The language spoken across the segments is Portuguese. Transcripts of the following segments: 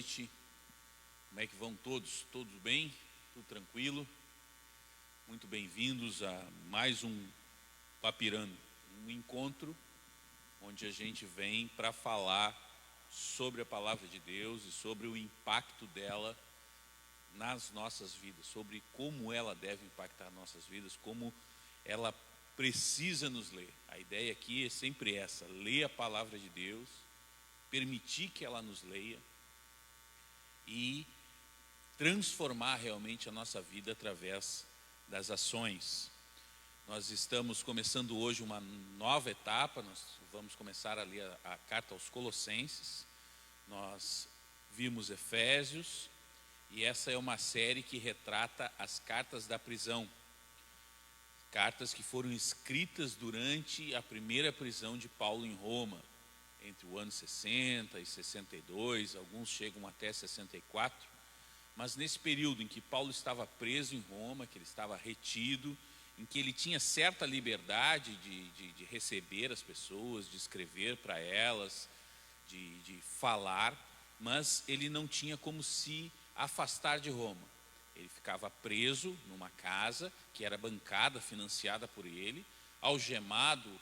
noite. Como é que vão todos? Todos bem? Tudo tranquilo? Muito bem-vindos a mais um Papirando, um encontro onde a gente vem para falar sobre a palavra de Deus e sobre o impacto dela nas nossas vidas, sobre como ela deve impactar nossas vidas, como ela precisa nos ler. A ideia aqui é sempre essa: ler a palavra de Deus, permitir que ela nos leia e transformar realmente a nossa vida através das ações. Nós estamos começando hoje uma nova etapa. Nós vamos começar a ler a carta aos Colossenses. Nós vimos Efésios e essa é uma série que retrata as cartas da prisão, cartas que foram escritas durante a primeira prisão de Paulo em Roma, entre o ano 60 e 62, alguns chegam até 64, mas nesse período em que Paulo estava preso em Roma, que ele estava retido, em que ele tinha certa liberdade de receber as pessoas, de escrever para elas, de falar, mas ele não tinha como se afastar de Roma. Ele ficava preso numa casa que era bancada, financiada por ele, algemado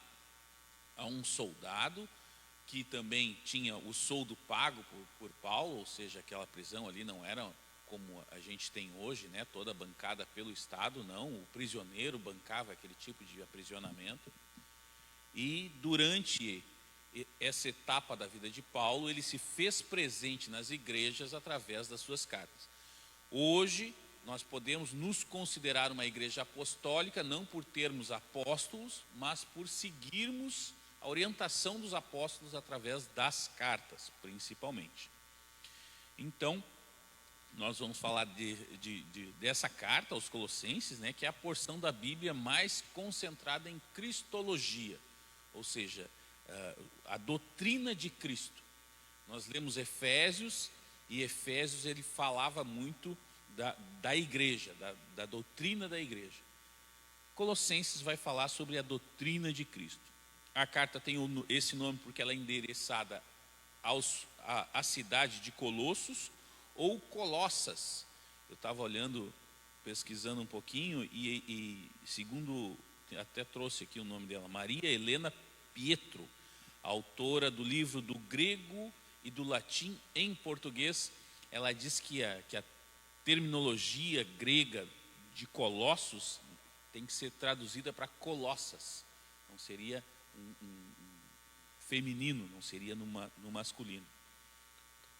a um soldado, que também tinha o soldo pago por Paulo, ou seja, aquela prisão ali não era como a gente tem hoje, né, toda bancada pelo Estado, não, o prisioneiro bancava aquele tipo de aprisionamento. E durante essa etapa da vida de Paulo, ele se fez presente nas igrejas através das suas cartas. Hoje, nós podemos nos considerar uma igreja apostólica, não por termos apóstolos, mas por seguirmos a orientação dos apóstolos através das cartas, principalmente. Então, nós vamos falar dessa carta aos Colossenses, né, que é a porção da Bíblia mais concentrada em cristologia, ou seja, a doutrina de Cristo. Nós lemos Efésios, e Efésios ele falava muito da igreja, da doutrina da igreja. Colossenses vai falar sobre a doutrina de Cristo. A carta tem esse nome porque ela é endereçada à cidade de Colossos ou Colossas. Eu estava olhando, pesquisando um pouquinho e segundo, até trouxe aqui o nome dela, Maria Helena Pietro, autora do livro do grego e do latim em português. Ela diz que a terminologia grega de Colossos tem que ser traduzida para Colossas. Não seria um feminino, não seria no masculino.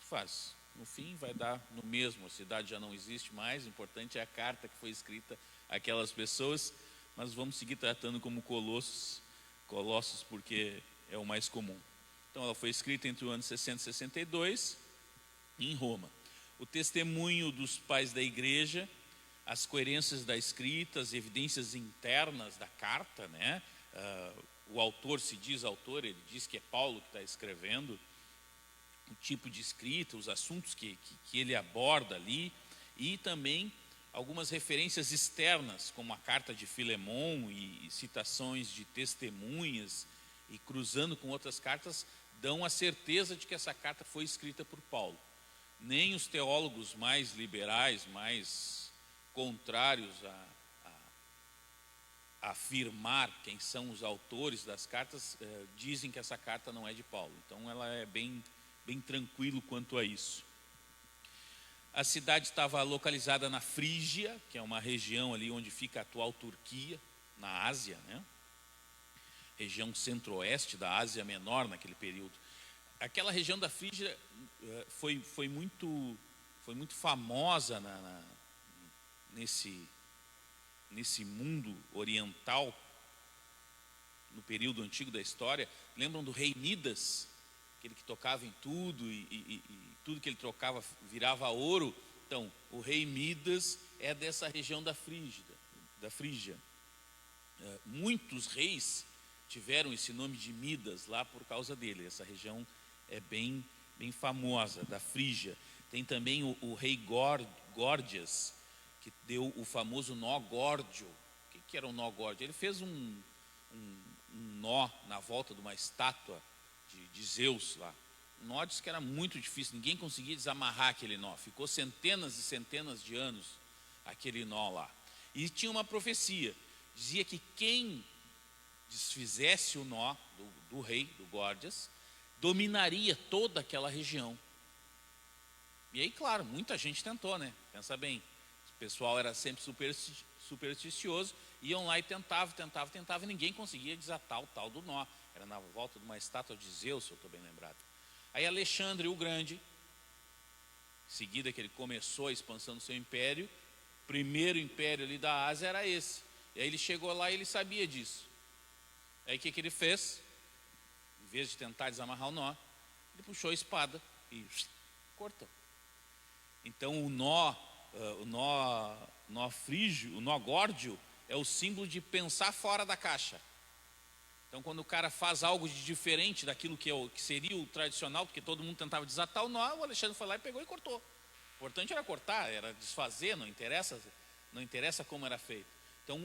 Faz. No fim vai dar no mesmo, a cidade já não existe mais, o importante é a carta que foi escrita àquelas pessoas, mas vamos seguir tratando como Colossos porque é o mais comum. Então ela foi escrita entre o ano 60 e 62 em Roma. O testemunho dos pais da igreja, as coerências da escrita, as evidências internas da carta, né? O autor se diz autor, ele diz que é Paulo que está escrevendo, o tipo de escrita, os assuntos que ele aborda ali, e também algumas referências externas, como a carta de Filemon e citações de testemunhas, e cruzando com outras cartas, dão a certeza de que essa carta foi escrita por Paulo. Nem os teólogos mais liberais, mais contrários a afirmar quem são os autores das cartas, dizem que essa carta não é de Paulo. Então ela é bem tranquilo quanto a isso. A cidade estava localizada na Frígia, que é uma região ali onde fica a atual Turquia, na Ásia, né? Região centro-oeste da Ásia Menor naquele período. Aquela região da Frígia foi muito famosa nesse mundo oriental, no período antigo da história. Lembram do rei Midas, aquele que tocava em tudo e tudo que ele trocava virava ouro? Então, o rei Midas é dessa região da Frígia. Muitos reis tiveram esse nome de Midas lá por causa dele. Essa região é bem famosa, da Frígia. Tem também o rei Górdias, que deu o famoso nó górdio. O que era o nó górdio? Ele fez um nó na volta de uma estátua de Zeus lá, nó diz que era muito difícil, ninguém conseguia desamarrar aquele nó. Ficou centenas e centenas de anos aquele nó lá. E tinha uma profecia, dizia que quem desfizesse o nó do rei, do Górdias, dominaria toda aquela região. E aí, claro, muita gente tentou, né? Pensa bem, o pessoal era sempre supersticioso, iam lá e tentavam, e ninguém conseguia desatar o tal do nó. Era na volta de uma estátua de Zeus, se eu estou bem lembrado. Aí Alexandre o Grande, em seguida que ele começou a expansão do seu império, o primeiro império ali da Ásia era esse. E aí ele chegou lá e ele sabia disso. Aí o que ele fez? Em vez de tentar desamarrar o nó, ele puxou a espada e cortou. Então o nó frígio, o nó górdio, é o símbolo de pensar fora da caixa. Então quando o cara faz algo de diferente daquilo que seria o tradicional, porque todo mundo tentava desatar o nó, o Alexandre foi lá e pegou e cortou. O importante era cortar, era desfazer, não interessa como era feito. Então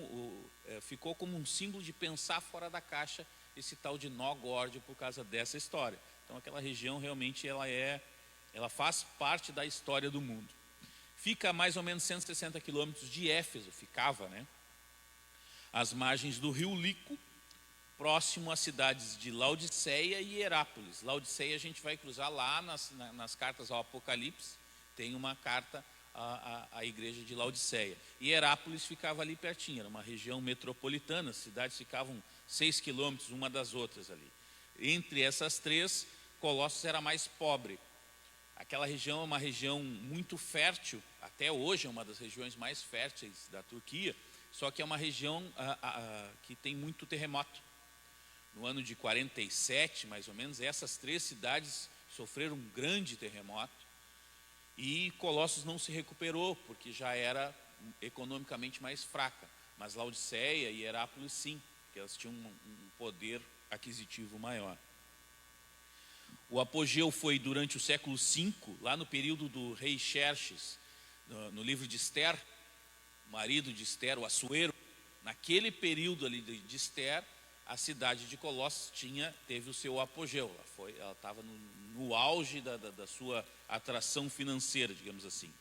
ficou como um símbolo de pensar fora da caixa, esse tal de nó górdio, por causa dessa história. Então aquela região realmente ela faz parte da história do mundo. Fica a mais ou menos 160 quilômetros de Éfeso, ficava, né? Às margens do rio Lico, próximo às cidades de Laodiceia e Herápolis. Laodiceia a gente vai cruzar lá nas cartas ao Apocalipse, tem uma carta à igreja de Laodiceia. E Herápolis ficava ali pertinho, era uma região metropolitana, as cidades ficavam 6 quilômetros uma das outras ali. Entre essas três, Colossos era mais pobre. Aquela região é uma região muito fértil, até hoje é uma das regiões mais férteis da Turquia, só que é uma região que tem muito terremoto. No ano de 47, mais ou menos, essas três cidades sofreram um grande terremoto e Colossos não se recuperou, porque já era economicamente mais fraca. Mas Laodiceia e Herápolis sim, porque elas tinham um poder aquisitivo maior. O apogeu foi durante o século V, lá no período do rei Xerxes, no livro de Ester, o marido de Ester, o Assuero. Naquele período ali de Ester, a cidade de Colossos teve o seu apogeu. Ela estava no auge da sua atração financeira, digamos assim.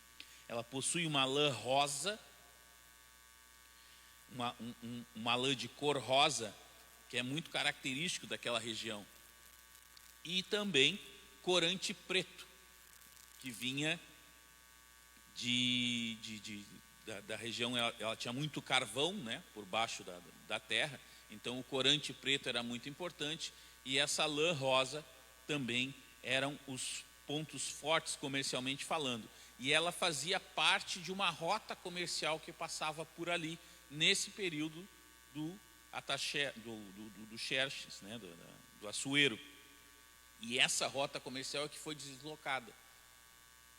Ela possui uma lã rosa, uma lã de cor rosa, que é muito característico daquela região. E também corante preto, que vinha da região. Ela tinha muito carvão, né, por baixo da terra, então o corante preto era muito importante, e essa lã rosa também eram os pontos fortes comercialmente falando, e ela fazia parte de uma rota comercial que passava por ali, nesse período do Xerxes, né, do Assuero. E essa rota comercial é que foi deslocada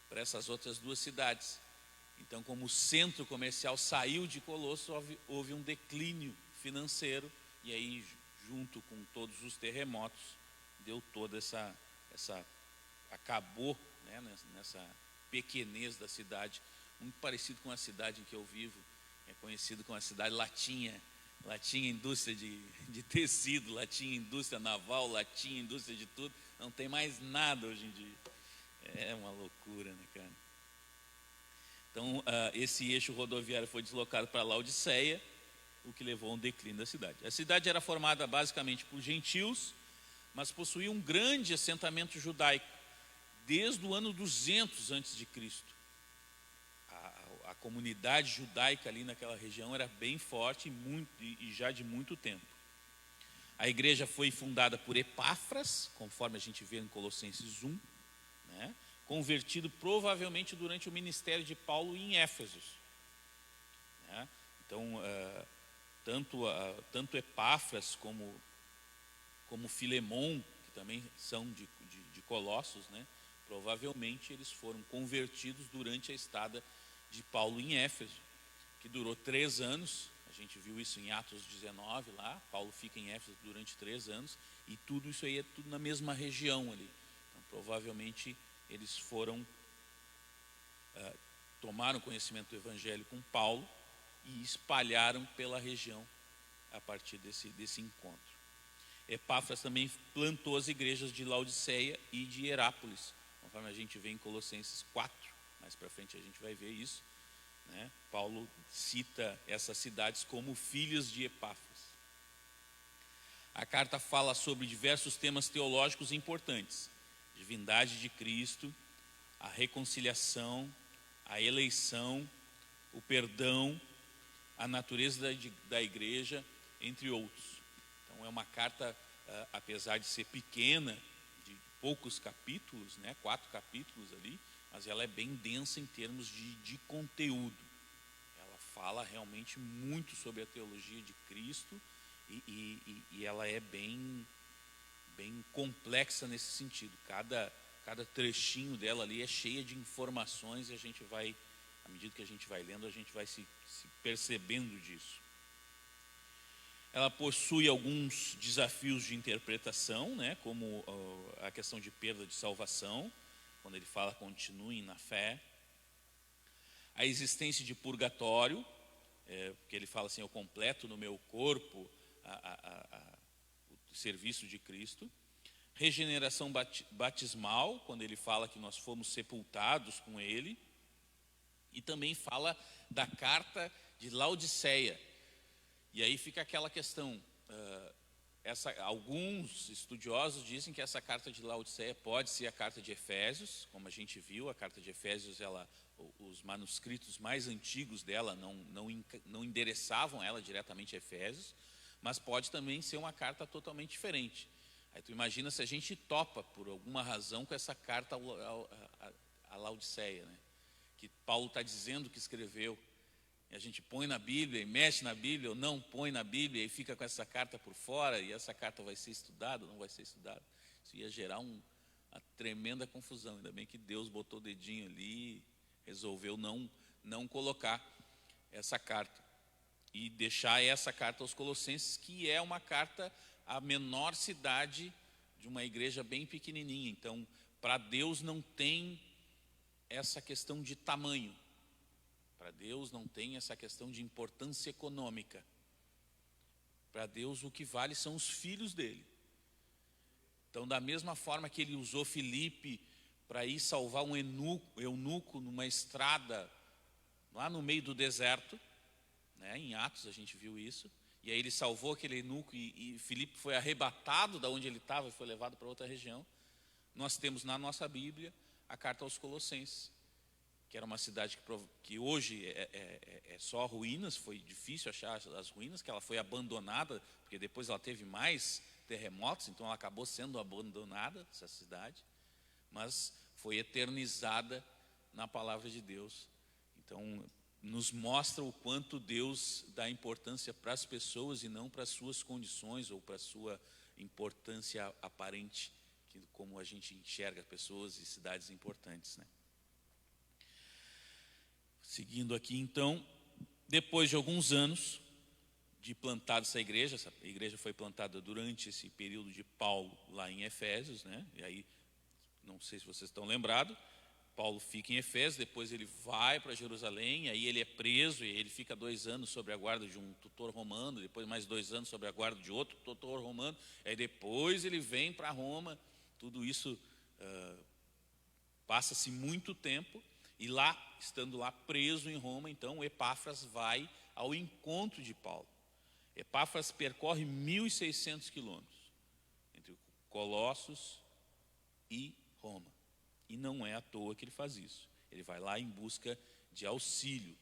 para essas outras duas cidades. Então, como o centro comercial saiu de Colossos, houve um declínio financeiro, e aí, junto com todos os terremotos, deu toda acabou, né, nessa pequenez da cidade, muito parecido com a cidade em que eu vivo, é conhecido como a cidade Latinha. Lá tinha indústria de tecido, lá tinha indústria naval, lá tinha indústria de tudo. Não tem mais nada hoje em dia. É uma loucura, né, cara? Então, esse eixo rodoviário foi deslocado para Laodiceia, o que levou a um declínio da cidade. A cidade era formada basicamente por gentios, mas possuía um grande assentamento judaico, desde o ano 200 a.C. A comunidade judaica ali naquela região era bem forte e já de muito tempo. A igreja foi fundada por Epáfras, conforme a gente vê em Colossenses 1, né? Convertido provavelmente durante o ministério de Paulo em Éfeso, né? Então, tanto Epáfras como Filemon, que também são de Colossos, né? Provavelmente eles foram convertidos durante a estada de Paulo em Éfeso, que durou 3 anos. A gente viu isso em Atos 19 lá. Paulo fica em Éfeso durante 3 anos, e tudo isso aí é tudo na mesma região ali. Então, provavelmente eles tomaram conhecimento do evangelho com Paulo e espalharam pela região a partir desse encontro. Epáfras também plantou as igrejas de Laodiceia e de Herápolis, conforme a gente vê em Colossenses 4, mais para frente a gente vai ver isso, né? Paulo cita essas cidades como filhas de Epáfras. A carta fala sobre diversos temas teológicos importantes: divindade de Cristo, a reconciliação, a eleição, o perdão, a natureza da igreja, entre outros. Então é uma carta, apesar de ser pequena, de poucos capítulos, né, 4 capítulos ali, mas ela é bem densa em termos de conteúdo. Ela fala realmente muito sobre a teologia de Cristo e ela é bem complexa nesse sentido. Cada trechinho dela ali é cheia de informações e a gente vai, à medida que a gente vai lendo, a gente vai se percebendo disso. Ela possui alguns desafios de interpretação, né, como a questão de perda de salvação, quando ele fala continuem na fé. A existência de purgatório, porque ele fala assim, eu completo no meu corpo o serviço de Cristo. Regeneração batismal, quando ele fala que nós fomos sepultados com ele. E também fala da carta de Laodiceia. E aí fica aquela questão, alguns estudiosos dizem que essa carta de Laodiceia pode ser a carta de Efésios, como a gente viu, a carta de Efésios, os manuscritos mais antigos dela não endereçavam ela diretamente a Efésios, mas pode também ser uma carta totalmente diferente. Aí tu imagina se a gente topa, por alguma razão, com essa carta a Laodiceia, né? Que Paulo está dizendo que escreveu. E a gente põe na Bíblia e mexe na Bíblia, ou não põe na Bíblia e fica com essa carta por fora, e essa carta vai ser estudada, não vai ser estudada. Isso ia gerar uma tremenda confusão. Ainda bem que Deus botou o dedinho ali e resolveu não colocar essa carta. E deixar essa carta aos Colossenses, que é uma carta à menor cidade de uma igreja bem pequenininha. Então, para Deus não tem essa questão de tamanho. Para Deus não tem essa questão de importância econômica. Para Deus o que vale são os filhos dele. Então, da mesma forma que ele usou Filipe para ir salvar um eunuco numa estrada lá no meio do deserto, né, em Atos a gente viu isso, e aí ele salvou aquele eunuco e Filipe foi arrebatado da onde ele estava e foi levado para outra região. Nós temos na nossa Bíblia a carta aos Colossenses, que era uma cidade que hoje é só ruínas, foi difícil achar as ruínas, que ela foi abandonada, porque depois ela teve mais terremotos, então ela acabou sendo abandonada, essa cidade, mas foi eternizada na palavra de Deus. Então, nos mostra o quanto Deus dá importância para as pessoas e não para as suas condições ou para a sua importância aparente, como a gente enxerga pessoas e cidades importantes, né? Seguindo aqui, então, depois de alguns anos de plantada essa igreja foi plantada durante esse período de Paulo lá em Efésios, né? E aí, não sei se vocês estão lembrados, Paulo fica em Efésios, depois ele vai para Jerusalém, aí ele é preso e ele fica 2 anos sob a guarda de um tutor romano, depois mais 2 anos sob a guarda de outro tutor romano, aí depois ele vem para Roma. Tudo isso passa-se muito tempo. E lá, estando lá preso em Roma, então Epáfras vai ao encontro de Paulo. Epáfras percorre 1.600 quilômetros entre Colossos e Roma. E não é à toa que ele faz isso. Ele vai lá em busca de auxílio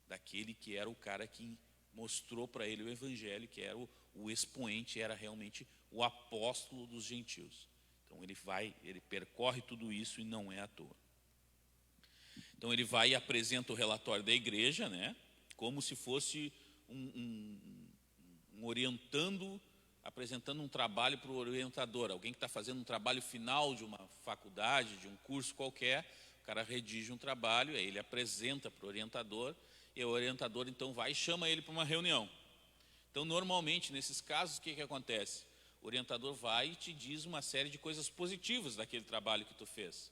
daquele que era o cara que mostrou para ele o evangelho, que era o expoente, era realmente o apóstolo dos gentios. Então ele percorre tudo isso e não é à toa. Então ele vai e apresenta o relatório da igreja, né, como se fosse um orientando, apresentando um trabalho para o orientador, alguém que está fazendo um trabalho final de uma faculdade, de um curso qualquer. O cara redige um trabalho, aí ele apresenta para o orientador, e o orientador então vai e chama ele para uma reunião. Então normalmente nesses casos o que acontece? O orientador vai e te diz uma série de coisas positivas daquele trabalho que tu fez.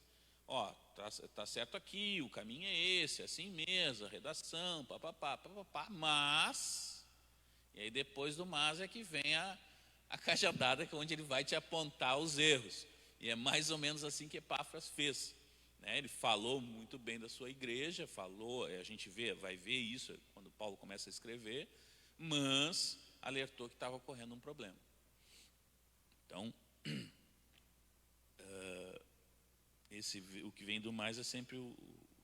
Ó, tá certo aqui, o caminho é esse, assim mesmo, a redação, papapá, mas... E aí depois do mas é que vem a cajadada que é onde ele vai te apontar os erros. E é mais ou menos assim que Epáfras fez, né? Ele falou muito bem da sua igreja, falou, a gente vai ver isso quando Paulo começa a escrever, mas alertou que estava ocorrendo um problema. Então, o que vem do mais é sempre o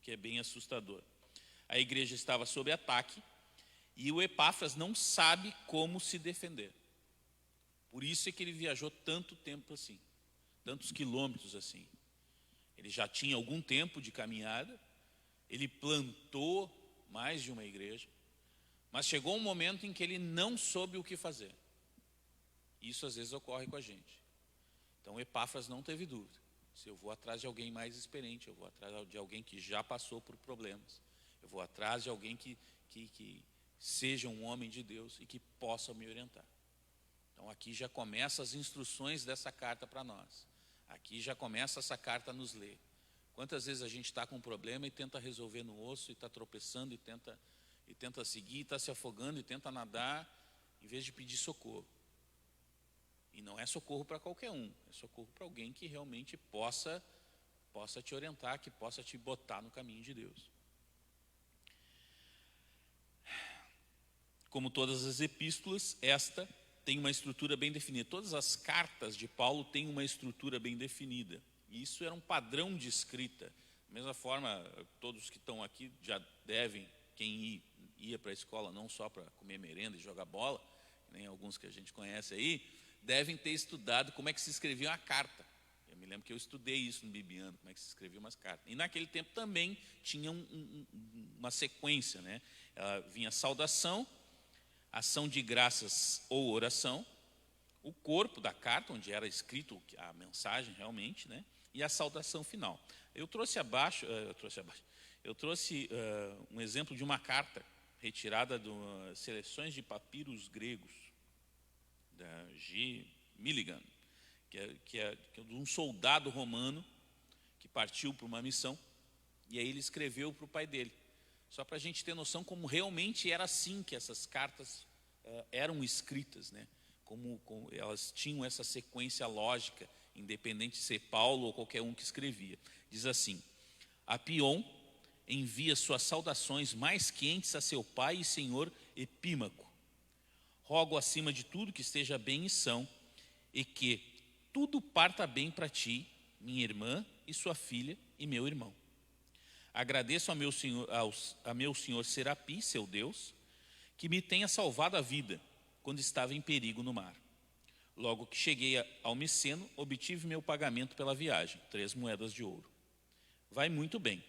que é bem assustador. A igreja estava sob ataque e o Epáfras não sabe como se defender. Por isso é que ele viajou tanto tempo assim, tantos quilômetros assim. Ele já tinha algum tempo de caminhada, ele plantou mais de uma igreja, mas chegou um momento em que ele não soube o que fazer. Isso às vezes ocorre com a gente. Então Epáfras não teve dúvida. Se eu vou atrás de alguém mais experiente, eu vou atrás de alguém que já passou por problemas, eu vou atrás de alguém que seja um homem de Deus e que possa me orientar. Então aqui já começa as instruções dessa carta para nós. Aqui já começa essa carta a nos ler. Quantas vezes a gente está com um problema e tenta resolver no osso, e está tropeçando, e tenta seguir, está se afogando, e tenta nadar, em vez de pedir socorro. E não é socorro para qualquer um, é socorro para alguém que realmente possa te orientar, que possa te botar no caminho de Deus. Como todas as epístolas, esta tem uma estrutura bem definida. Todas as cartas de Paulo têm uma estrutura bem definida. E isso era um padrão de escrita. Da mesma forma, todos que estão aqui já devem, quem ia para a escola não só para comer merenda e jogar bola, nem alguns que a gente conhece aí, devem ter estudado como é que se escrevia uma carta. Eu me lembro que eu estudei isso no Bibiano, como é que se escrevia umas cartas. E naquele tempo também tinha uma sequência, né? Ela vinha saudação, ação de graças ou oração, o corpo da carta, onde era escrito a mensagem realmente, né? E a saudação final. Eu trouxe um exemplo de uma carta retirada de seleções de papiros gregos, da G. Milligan, que é de um soldado romano que partiu para uma missão, e aí ele escreveu para o pai dele. Só para a gente ter noção como realmente era assim que essas cartas eram escritas, né? Como elas tinham essa sequência lógica, independente de ser Paulo ou qualquer um que escrevia. Diz assim: Apion envia suas saudações mais quentes a seu pai e senhor Epímaco. Rogo acima de tudo que esteja bem e são, e que tudo parta bem para ti, minha irmã e sua filha e meu irmão. Agradeço a meu senhor Serapi, seu Deus, que me tenha salvado a vida quando estava em perigo no mar. Logo que cheguei ao Miceno, obtive meu pagamento pela viagem, 3 moedas de ouro. Vai muito bem.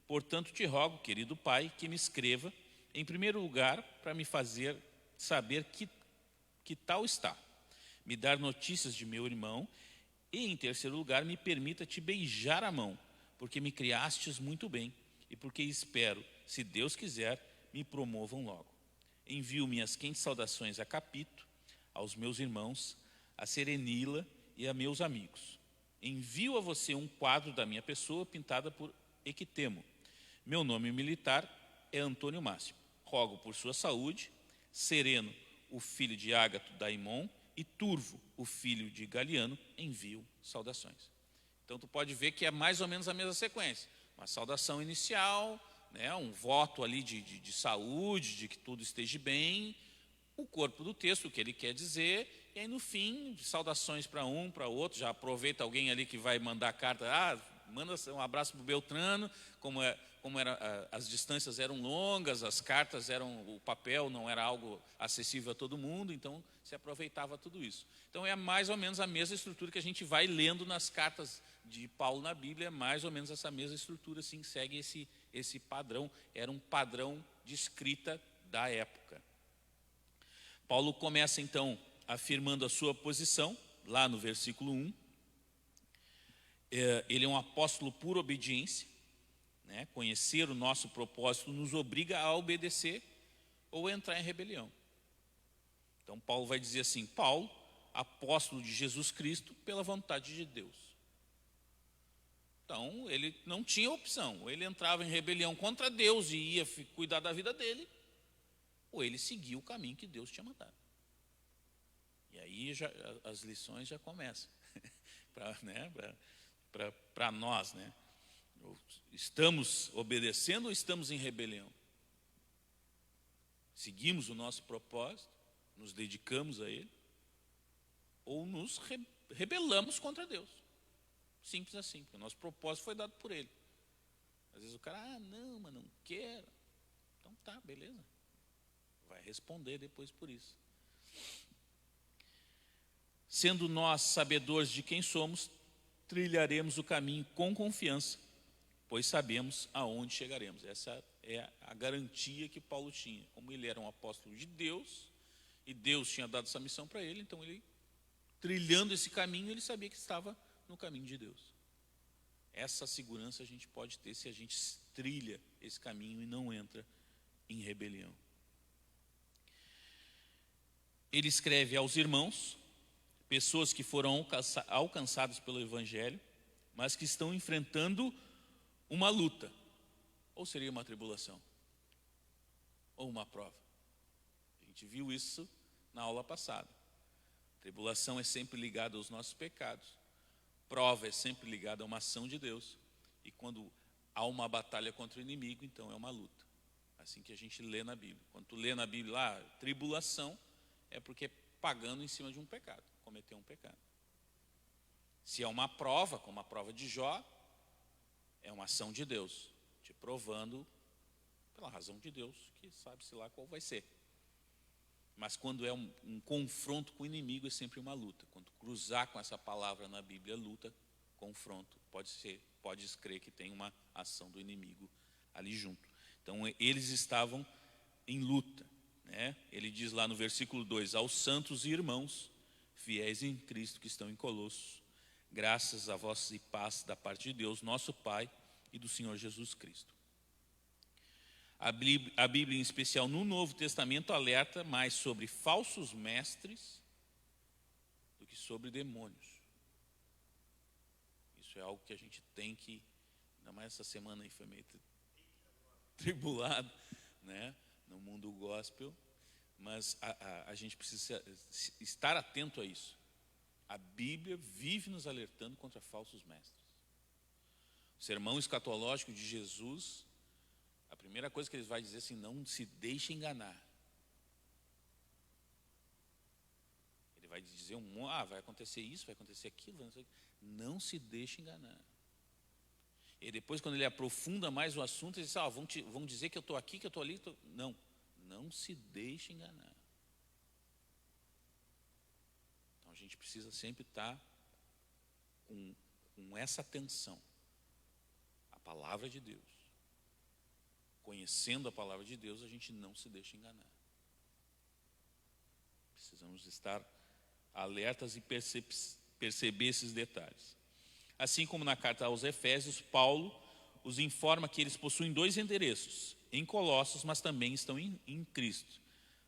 Portanto, te rogo, querido pai, que me escreva, em primeiro lugar, para me fazer saber que tal está, me dar notícias de meu irmão, e em terceiro lugar, me permita te beijar a mão, porque me criastes muito bem, e porque espero, se Deus quiser, me promovam logo. Envio minhas quentes saudações a Capito, aos meus irmãos, a Serenila e a meus amigos. Envio a você um quadro da minha pessoa pintada por Equitemo. Meu nome militar é Antônio Máximo. Rogo por sua saúde, Sereno, o filho de Ágato Daimon, e Turvo, o filho de Galiano, envio saudações. Então tu pode ver que é mais ou menos a mesma sequência. Uma saudação inicial, né, um voto ali de saúde, de que tudo esteja bem, o corpo do texto, o que ele quer dizer, e aí no fim, saudações para um, para outro. Já aproveita alguém ali que vai mandar carta, manda um abraço para o Beltrano, as distâncias eram longas, as cartas o papel não era algo acessível a todo mundo, então se aproveitava tudo isso. Então é mais ou menos a mesma estrutura que a gente vai lendo nas cartas de Paulo na Bíblia, é mais ou menos essa mesma estrutura, assim, segue esse padrão, era um padrão de escrita da época. Paulo começa então afirmando a sua posição, lá no versículo 1, ele é um apóstolo por obediência, né? Conhecer o nosso propósito nos obriga a obedecer ou entrar em rebelião. Então Paulo vai dizer assim: Paulo, apóstolo de Jesus Cristo pela vontade de Deus. Então ele não tinha opção, ou ele entrava em rebelião contra Deus e ia cuidar da vida dele, ou ele seguia o caminho que Deus tinha mandado. E aí as lições já começam para nós, né? Estamos obedecendo ou estamos em rebelião? Seguimos o nosso propósito, nos dedicamos a ele, ou nos rebelamos contra Deus? Simples assim, porque o nosso propósito foi dado por ele. Às vezes o cara, não, mas não quero. Então tá, beleza. Vai responder depois por isso. Sendo nós sabedores de quem somos, trilharemos o caminho com confiança, pois sabemos aonde chegaremos. Essa é a garantia que Paulo tinha. Como ele era um apóstolo de Deus, e Deus tinha dado essa missão para ele, então ele, trilhando esse caminho, ele sabia que estava no caminho de Deus. Essa segurança a gente pode ter se a gente trilha esse caminho e não entra em rebelião. Ele escreve aos irmãos, pessoas que foram alcançadas pelo Evangelho, mas que estão enfrentando uma luta, ou seria uma tribulação, ou uma prova. A gente viu isso na aula passada. Tribulação é sempre ligada aos nossos pecados, prova é sempre ligada a uma ação de Deus, e quando há uma batalha contra o inimigo, então é uma luta. Assim que a gente lê na Bíblia. Quando tu lê na Bíblia lá, tribulação, é porque é pagando em cima de um pecado, cometeu um pecado. Se é uma prova, como a prova de Jó, é uma ação de Deus, te provando pela razão de Deus, que sabe-se lá qual vai ser. Mas quando é um confronto com o inimigo, é sempre uma luta. Quando cruzar com essa palavra na Bíblia, luta, confronto, pode crer que tem uma ação do inimigo ali junto. Então eles estavam em luta, né? Ele diz lá no versículo 2, aos santos e irmãos, fiéis em Cristo que estão em Colossos, graças a vós e paz da parte de Deus, nosso Pai e do Senhor Jesus Cristo. A Bíblia, em especial no Novo Testamento, alerta mais sobre falsos mestres do que sobre demônios. Isso é algo que a gente tem que, ainda mais essa semana aí foi meio tribulado, né, no mundo gospel, mas a gente precisa estar atento a isso. A Bíblia vive nos alertando contra falsos mestres. O sermão escatológico de Jesus, a primeira coisa que ele vai dizer assim, não se deixe enganar. Ele vai dizer vai acontecer isso, vai acontecer aquilo, não se deixe enganar. E depois, quando ele aprofunda mais o assunto, ele diz, vão dizer que eu estou aqui, que eu estou ali. Não se deixe enganar. Então a gente precisa sempre estar com essa atenção. A palavra de Deus. Conhecendo a palavra de Deus, a gente não se deixa enganar. Precisamos estar alertas e perceber esses detalhes. Assim como na carta aos Efésios, Paulo os informa que eles possuem 2 endereços, em Colossos, mas também estão em Cristo.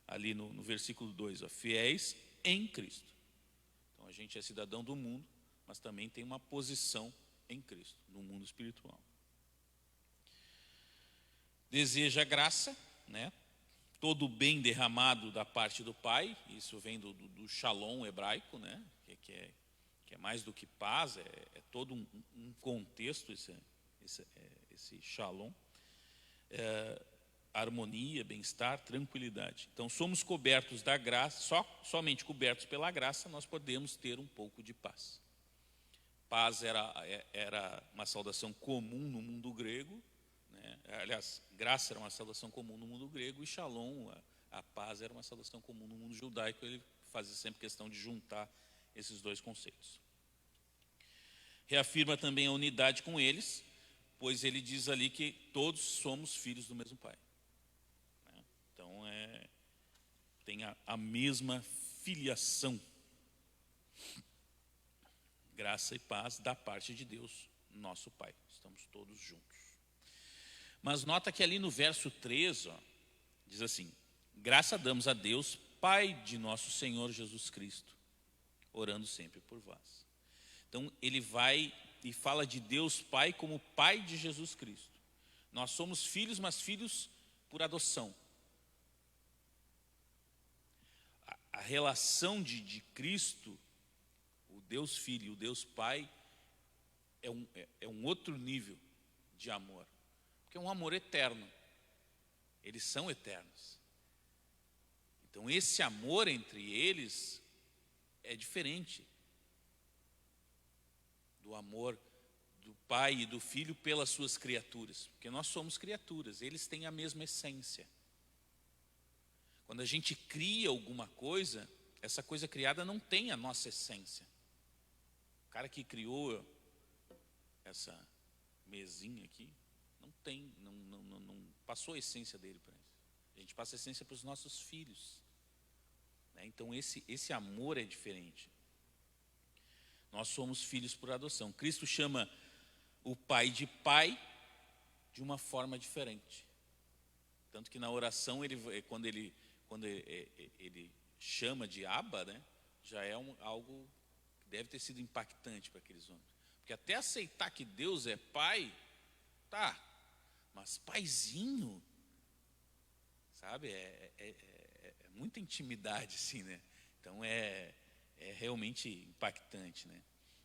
Ali no versículo 2, fiéis em Cristo. Então a gente é cidadão do mundo, mas também tem uma posição em Cristo, no mundo espiritual. Deseja graça, né? Todo o bem derramado da parte do Pai, isso vem do shalom hebraico, né? que é mais do que paz, é todo um contexto esse shalom, harmonia, bem-estar, tranquilidade. Então somos cobertos da graça, somente cobertos pela graça nós podemos ter um pouco de paz. Paz era uma saudação comum no mundo grego, né? Aliás, graça era uma saudação comum no mundo grego e shalom, a paz, era uma saudação comum no mundo judaico. Ele fazia sempre questão de juntar esses 2 conceitos. Reafirma também a unidade com eles, pois ele diz ali que todos somos filhos do mesmo Pai. Então tem a mesma filiação. Graça e paz da parte de Deus, nosso Pai. Estamos todos juntos. Mas nota que ali no verso 3, diz assim, graça damos a Deus, Pai de nosso Senhor Jesus Cristo, orando sempre por vós. Então ele vai e fala de Deus Pai como Pai de Jesus Cristo. Nós somos filhos, mas filhos por adoção. a relação de Cristo, o Deus Filho e o Deus Pai, é um outro nível de amor, porque é um amor eterno, eles são eternos. Então esse amor entre eles é diferente do amor do Pai e do Filho pelas suas criaturas, porque nós somos criaturas, eles têm a mesma essência. Quando a gente cria alguma coisa, essa coisa criada não tem a nossa essência. O cara que criou essa mesinha aqui, não tem, não passou a essência dele para isso. A gente passa a essência para os nossos filhos, né? Então esse amor é diferente. Nós somos filhos por adoção. Cristo chama o Pai de Pai de uma forma diferente. Tanto que na oração, quando ele chama de Abba, né, já é algo que deve ter sido impactante para aqueles homens. Porque até aceitar que Deus é Pai, tá, mas paizinho, sabe, é muita intimidade, assim, né? Então é realmente impactante, né?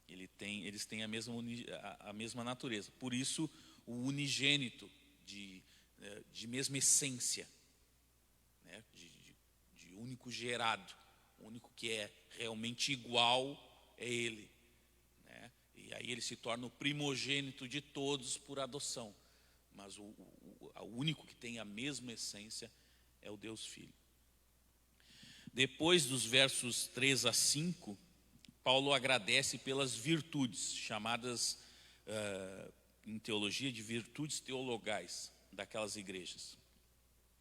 Eles têm a mesma natureza. Por isso, o unigênito de mesma essência, né? De único gerado, o único que é realmente igual é Ele, né? E aí ele se torna o primogênito de todos por adoção. Mas o único que tem a mesma essência é o Deus Filho. Depois dos versos 3 a 5, Paulo agradece pelas virtudes, chamadas em teologia de virtudes teologais daquelas igrejas.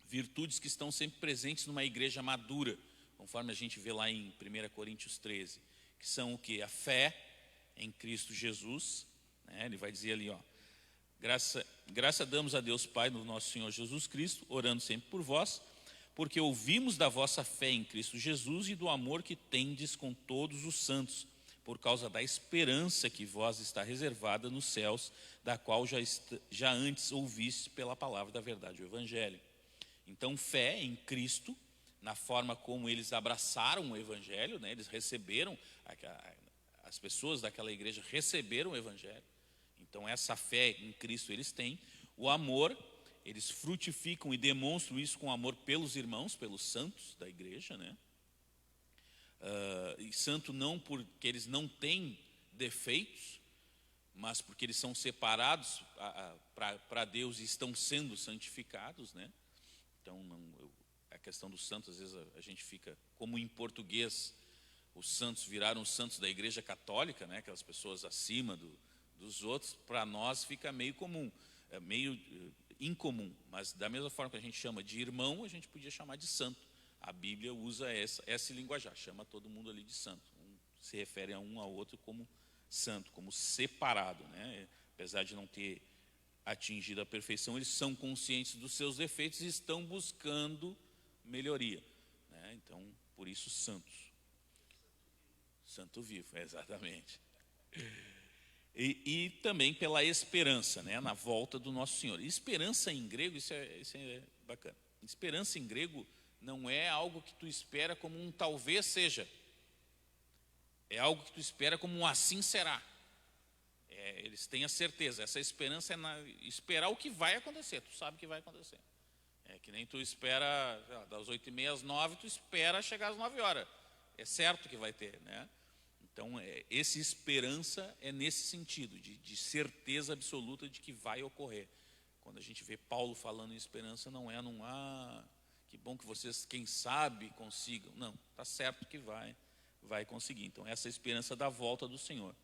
Virtudes que estão sempre presentes numa igreja madura, conforme a gente vê lá em 1 Coríntios 13, que são o quê? A fé em Cristo Jesus, né? Ele vai dizer ali, ó, graça damos a Deus Pai no nosso Senhor Jesus Cristo, orando sempre por vós, porque ouvimos da vossa fé em Cristo Jesus e do amor que tendes com todos os santos, por causa da esperança que vós está reservada nos céus, da qual já antes ouvistes pela palavra da verdade, o Evangelho. Então, fé em Cristo, na forma como eles abraçaram o Evangelho, né? Eles receberam, as pessoas daquela igreja receberam o Evangelho. Então, essa fé em Cristo eles têm. O amor, eles frutificam e demonstram isso com amor pelos irmãos, pelos santos da igreja, né? E santo não porque eles não têm defeitos, mas porque eles são separados para Deus e estão sendo santificados, né? Então, a questão dos santos, às vezes a gente fica, como em português, os santos viraram os santos da igreja católica, né? Aquelas pessoas acima dos outros, para nós fica meio comum, meio incomum, mas da mesma forma que a gente chama de irmão, a gente podia chamar de santo. A Bíblia usa esse linguajar, chama todo mundo ali de santo. Se refere a um ao outro como santo, como separado, né? Apesar de não ter atingido a perfeição, eles são conscientes dos seus defeitos e estão buscando melhoria, né? Então, por isso santos. Santo vivo, exatamente. E também pela esperança, né, na volta do nosso Senhor. Esperança em grego, isso é bacana. Esperança em grego não é algo que tu espera como um talvez seja. É algo que tu espera como um assim será. Eles têm a certeza. Essa esperança é esperar o que vai acontecer. Tu sabe que vai acontecer. É que nem tu espera, das 8h30 às 9h, tu espera chegar às 9h. É certo que vai ter, né? Então, essa esperança é nesse sentido, de certeza absoluta de que vai ocorrer. Quando a gente vê Paulo falando em esperança, não é que bom que vocês, quem sabe, consigam. Não, está certo que vai conseguir. Então, essa é a esperança da volta do Senhor.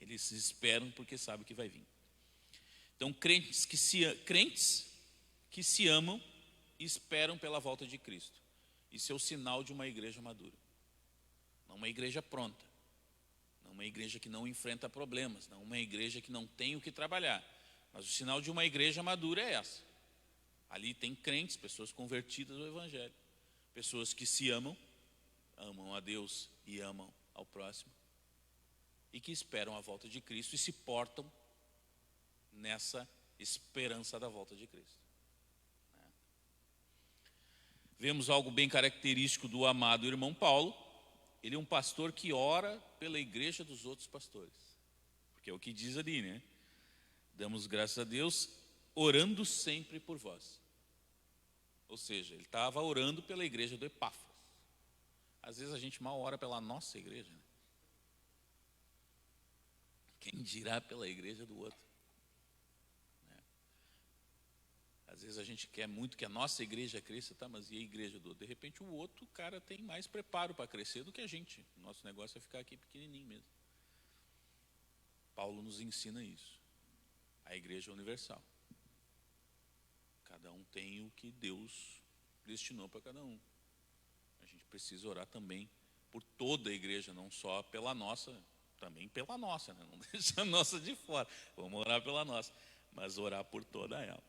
Eles esperam porque sabem que vai vir. Então, crentes que se amam e esperam pela volta de Cristo. Isso é o sinal de uma igreja madura. Não uma igreja pronta, não uma igreja que não enfrenta problemas, não uma igreja que não tem o que trabalhar. Mas o sinal de uma igreja madura é essa. Ali tem crentes, pessoas convertidas ao Evangelho, pessoas que se amam a Deus e amam ao próximo, e que esperam a volta de Cristo e se portam nessa esperança da volta de Cristo. Vemos algo bem característico do amado irmão Paulo. Ele é um pastor que ora pela igreja dos outros pastores. Porque é o que diz ali, né? Damos graças a Deus, orando sempre por vós. Ou seja, ele estava orando pela igreja do Epáfras. Às vezes a gente mal ora pela nossa igreja, né? Quem dirá pela igreja do outro? Né? Às vezes a gente quer muito que a nossa igreja cresça, tá? Mas e a igreja do outro? De repente o outro cara tem mais preparo para crescer do que a gente. O nosso negócio é ficar aqui pequenininho mesmo. Paulo nos ensina isso. A igreja universal. Cada um tem o que Deus destinou para cada um. A gente precisa orar também por toda a igreja, não só pela nossa, também pela nossa, né? Não deixa a nossa de fora. Vamos orar pela nossa, mas orar por toda ela.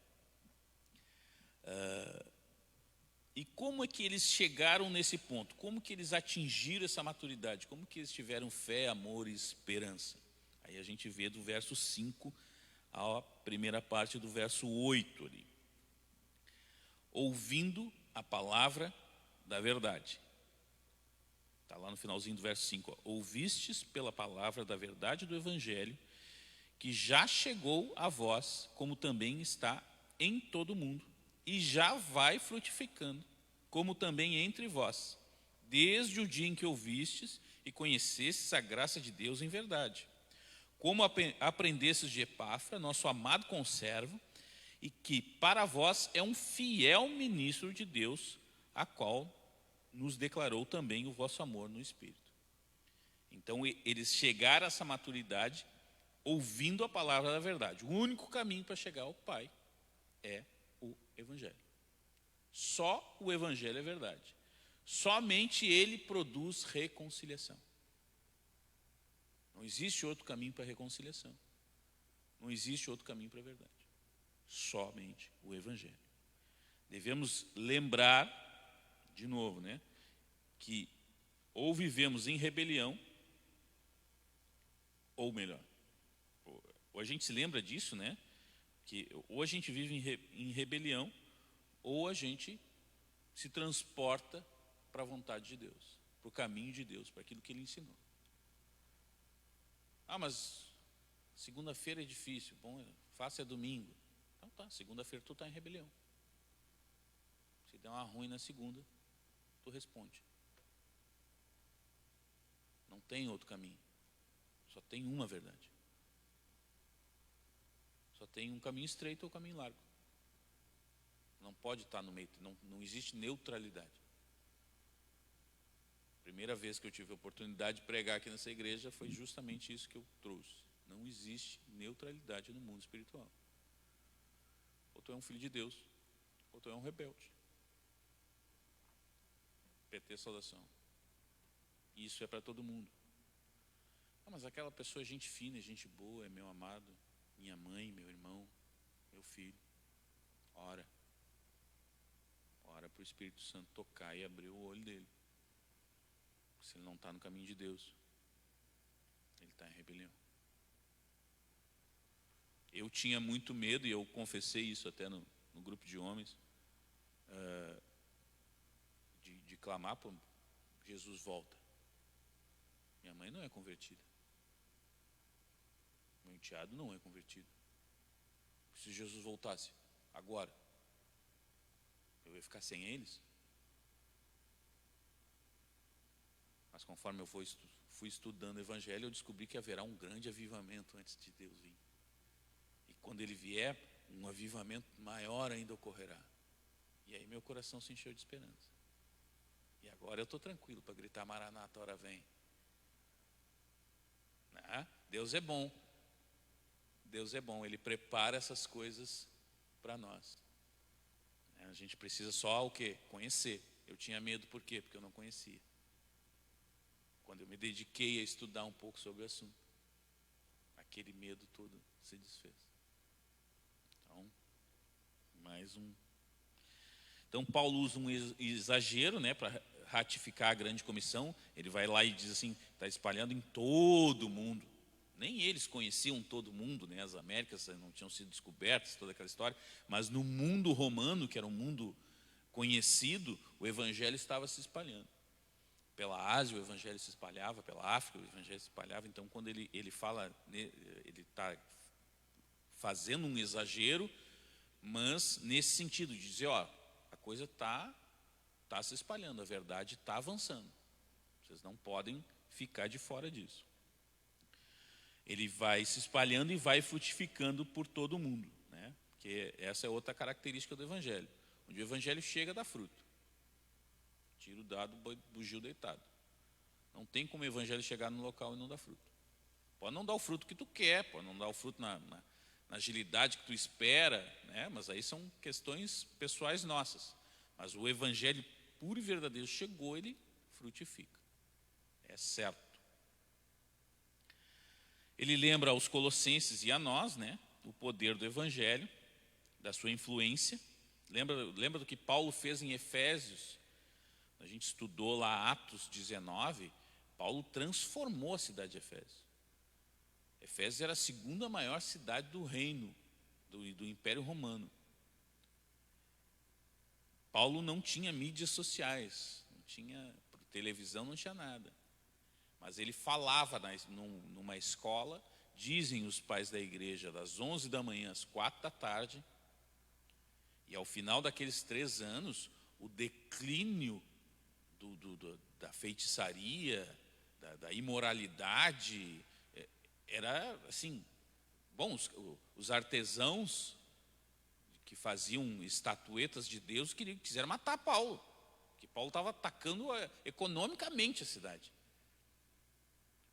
E como é que eles chegaram nesse ponto? Como que eles atingiram essa maturidade? Como que eles tiveram fé, amor e esperança? Aí a gente vê do verso 5 à primeira parte do verso 8 ali. Ouvindo a palavra da verdade. Está lá no finalzinho do verso 5. Ó. Ouvistes pela palavra da verdade do evangelho, que já chegou a vós, como também está em todo o mundo, e já vai frutificando, como também entre vós, desde o dia em que ouvistes e conhecestes a graça de Deus em verdade. Como aprendestes de Epáfra, nosso amado conservo, e que para vós é um fiel ministro de Deus, a qual nos declarou também o vosso amor no Espírito. Então eles chegaram a essa maturidade ouvindo a palavra da verdade. O único caminho para chegar ao Pai é o Evangelho. Só o Evangelho é verdade. Somente ele produz reconciliação. Não existe outro caminho para a reconciliação. Não existe outro caminho para a verdade. Somente o Evangelho. Devemos lembrar, de novo, né, que ou vivemos em rebelião, ou melhor, ou a gente se lembra disso, né, que ou a gente vive em rebelião, ou a gente se transporta para a vontade de Deus, para o caminho de Deus, para aquilo que Ele ensinou. Ah, mas segunda-feira é difícil, bom, faça é domingo. Então tá, segunda-feira tu está em rebelião. Se der uma ruim na segunda, tu responde. Não tem outro caminho. Só tem uma verdade. Só tem um caminho estreito ou um caminho largo. Não pode estar no meio, não existe neutralidade. Primeira vez que eu tive a oportunidade de pregar aqui nessa igreja foi justamente isso que eu trouxe. Não existe neutralidade no mundo espiritual. Ou tu é um filho de Deus, ou tu é um rebelde. PT, saudação. Isso é para todo mundo. Ah, mas aquela pessoa é gente fina, é gente boa, é meu amado, minha mãe, meu irmão, meu filho. Ora. Ora para o Espírito Santo tocar e abrir o olho dele. Se ele não está no caminho de Deus, ele está em rebelião. Eu tinha muito medo, e eu confessei isso até no grupo de homens, de clamar por Jesus volta. Minha mãe não é convertida. Meu enteado não é convertido. Se Jesus voltasse agora, eu ia ficar sem eles? Mas conforme eu fui estudando o Evangelho, eu descobri que haverá um grande avivamento antes de Deus vir. E quando Ele vier, um avivamento maior ainda ocorrerá. E aí meu coração se encheu de esperança. E agora eu estou tranquilo para gritar: Maranata, hora vem. Deus é bom. Deus é bom, Ele prepara essas coisas para nós. A gente precisa só o quê? Conhecer. Eu tinha medo, por quê? Porque eu não conhecia. Quando eu me dediquei a estudar um pouco sobre o assunto, aquele medo todo se desfez. Então, mais um. Então, Paulo usa um exagero, né, para ratificar a grande comissão. Ele vai lá e diz assim: está espalhando em todo o mundo. Nem eles conheciam todo mundo, né, as Américas não tinham sido descobertas, toda aquela história. Mas no mundo romano, que era um mundo conhecido, o evangelho estava se espalhando. Pela Ásia o evangelho se espalhava, pela África o evangelho se espalhava. Então quando ele fala, ele está fazendo um exagero, mas nesse sentido de dizer, ó, a coisa está se espalhando, a verdade está avançando. Vocês não podem ficar de fora disso. Ele vai se espalhando e vai frutificando por todo mundo, né? Porque essa é outra característica do evangelho. Onde o evangelho chega, dá fruto. Tiro dado, bugio deitado. Não tem como o evangelho chegar no local e não dar fruto. Pode não dar o fruto que tu quer, pode não dar o fruto na agilidade que tu espera, né? Mas aí são questões pessoais nossas. Mas o evangelho puro e verdadeiro chegou, ele frutifica. É certo. Ele lembra aos colossenses e a nós, né, o poder do evangelho, da sua influência. Lembra do que Paulo fez em Efésios? A gente estudou lá Atos 19, Paulo transformou a cidade de Efésios. Efésios era a segunda maior cidade do reino, do Império Romano. Paulo não tinha mídias sociais, não tinha televisão, não tinha nada. Mas ele falava numa escola, dizem os pais da igreja, das 11 da manhã às 4 da tarde, e ao final daqueles 3 anos, o declínio da feitiçaria, da imoralidade, era assim, bom, os artesãos que faziam estatuetas de Deus quiseram matar Paulo, porque Paulo estava atacando economicamente a cidade.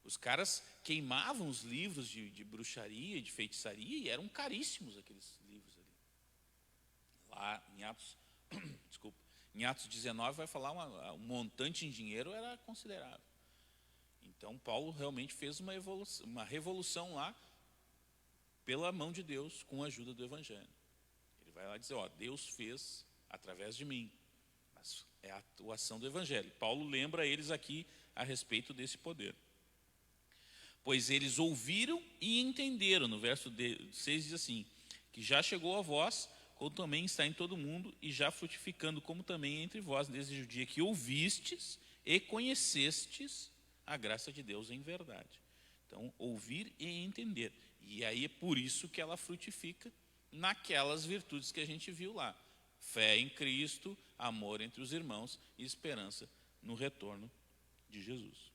Os caras queimavam os livros de bruxaria e de feitiçaria e eram caríssimos aqueles livros ali. Lá em Atos, desculpa, em Atos 19 vai falar um montante em dinheiro era considerável. Então Paulo realmente fez uma revolução lá pela mão de Deus com a ajuda do evangelho. Ele vai lá dizer, ó, Deus fez através de mim. Mas é a atuação do evangelho. Paulo lembra eles aqui a respeito desse poder. Pois eles ouviram e entenderam. No verso 6 diz assim, que já chegou a vós, como também está em todo mundo, e já frutificando, como também entre vós, desde o dia que ouvistes e conhecestes a graça de Deus em verdade. Então, ouvir e entender. E aí é por isso que ela frutifica naquelas virtudes que a gente viu lá. Fé em Cristo, amor entre os irmãos e esperança no retorno de Jesus.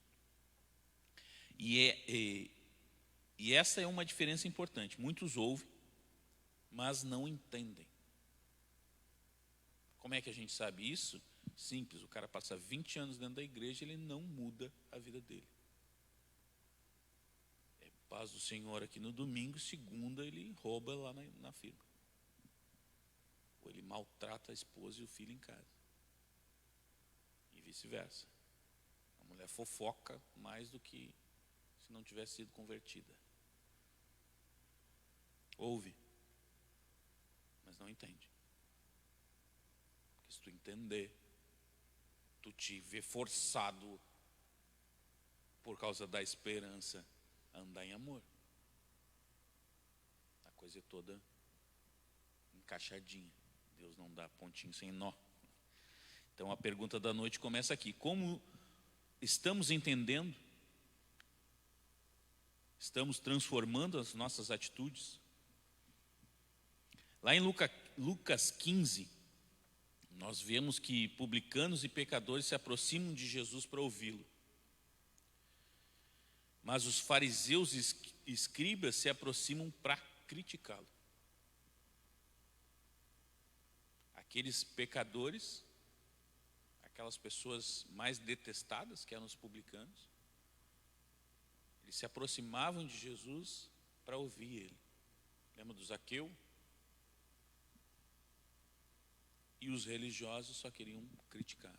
E essa é uma diferença importante. Muitos ouvem, mas não entendem. Como é que a gente sabe isso? Simples, o cara passa 20 anos dentro da igreja e ele não muda a vida dele. É paz do Senhor aqui no domingo, segunda ele rouba lá na firma. Ou ele maltrata a esposa e o filho em casa. E vice-versa. A mulher fofoca mais do que se não tivesse sido convertida. Ouve, mas não entende. Porque se tu entender, tu te vê forçado por causa da esperança a andar em amor. A coisa é toda encaixadinha. Deus não dá pontinho sem nó. Então a pergunta da noite começa aqui. Como estamos entendendo? Estamos transformando as nossas atitudes? Lá em Lucas 15, nós vemos que publicanos e pecadores se aproximam de Jesus para ouvi-lo. Mas os fariseus e escribas se aproximam para criticá-lo. Aqueles pecadores, aquelas pessoas mais detestadas, que eram os publicanos, eles se aproximavam de Jesus para ouvir ele. Lembra do Zaqueu? E os religiosos só queriam criticar.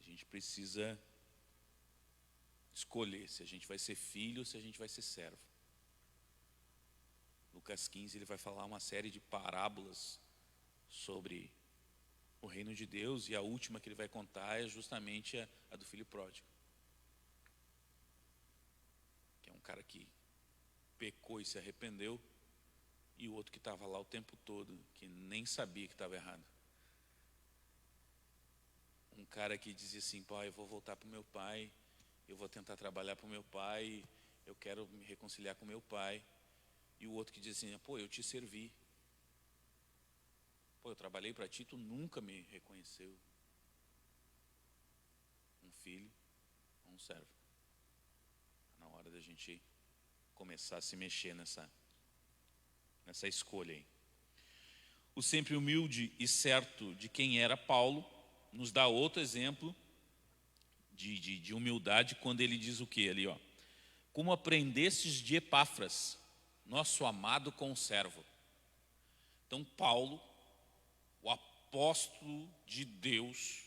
A gente precisa escolher se a gente vai ser filho ou se a gente vai ser servo. Lucas 15 ele vai falar uma série de parábolas sobre o reino de Deus, e a última que ele vai contar é justamente a do filho pródigo, que é um cara que pecou e se arrependeu, e o outro que estava lá o tempo todo, que nem sabia que estava errado. um cara que dizia assim: pai, eu vou voltar para o meu pai, eu vou tentar trabalhar para o meu pai, eu quero me reconciliar com meu pai. E o outro que dizia assim: pô, eu te servi, pô, eu trabalhei para ti, tu nunca me reconheceu. Um filho, um servo. Na hora da gente começar a se mexer nessa escolha aí. O sempre humilde e certo de quem era Paulo nos dá outro exemplo de humildade quando ele diz o que ali, ó: como aprendestes de Epáfras, nosso amado conservo. Então Paulo, o apóstolo de Deus,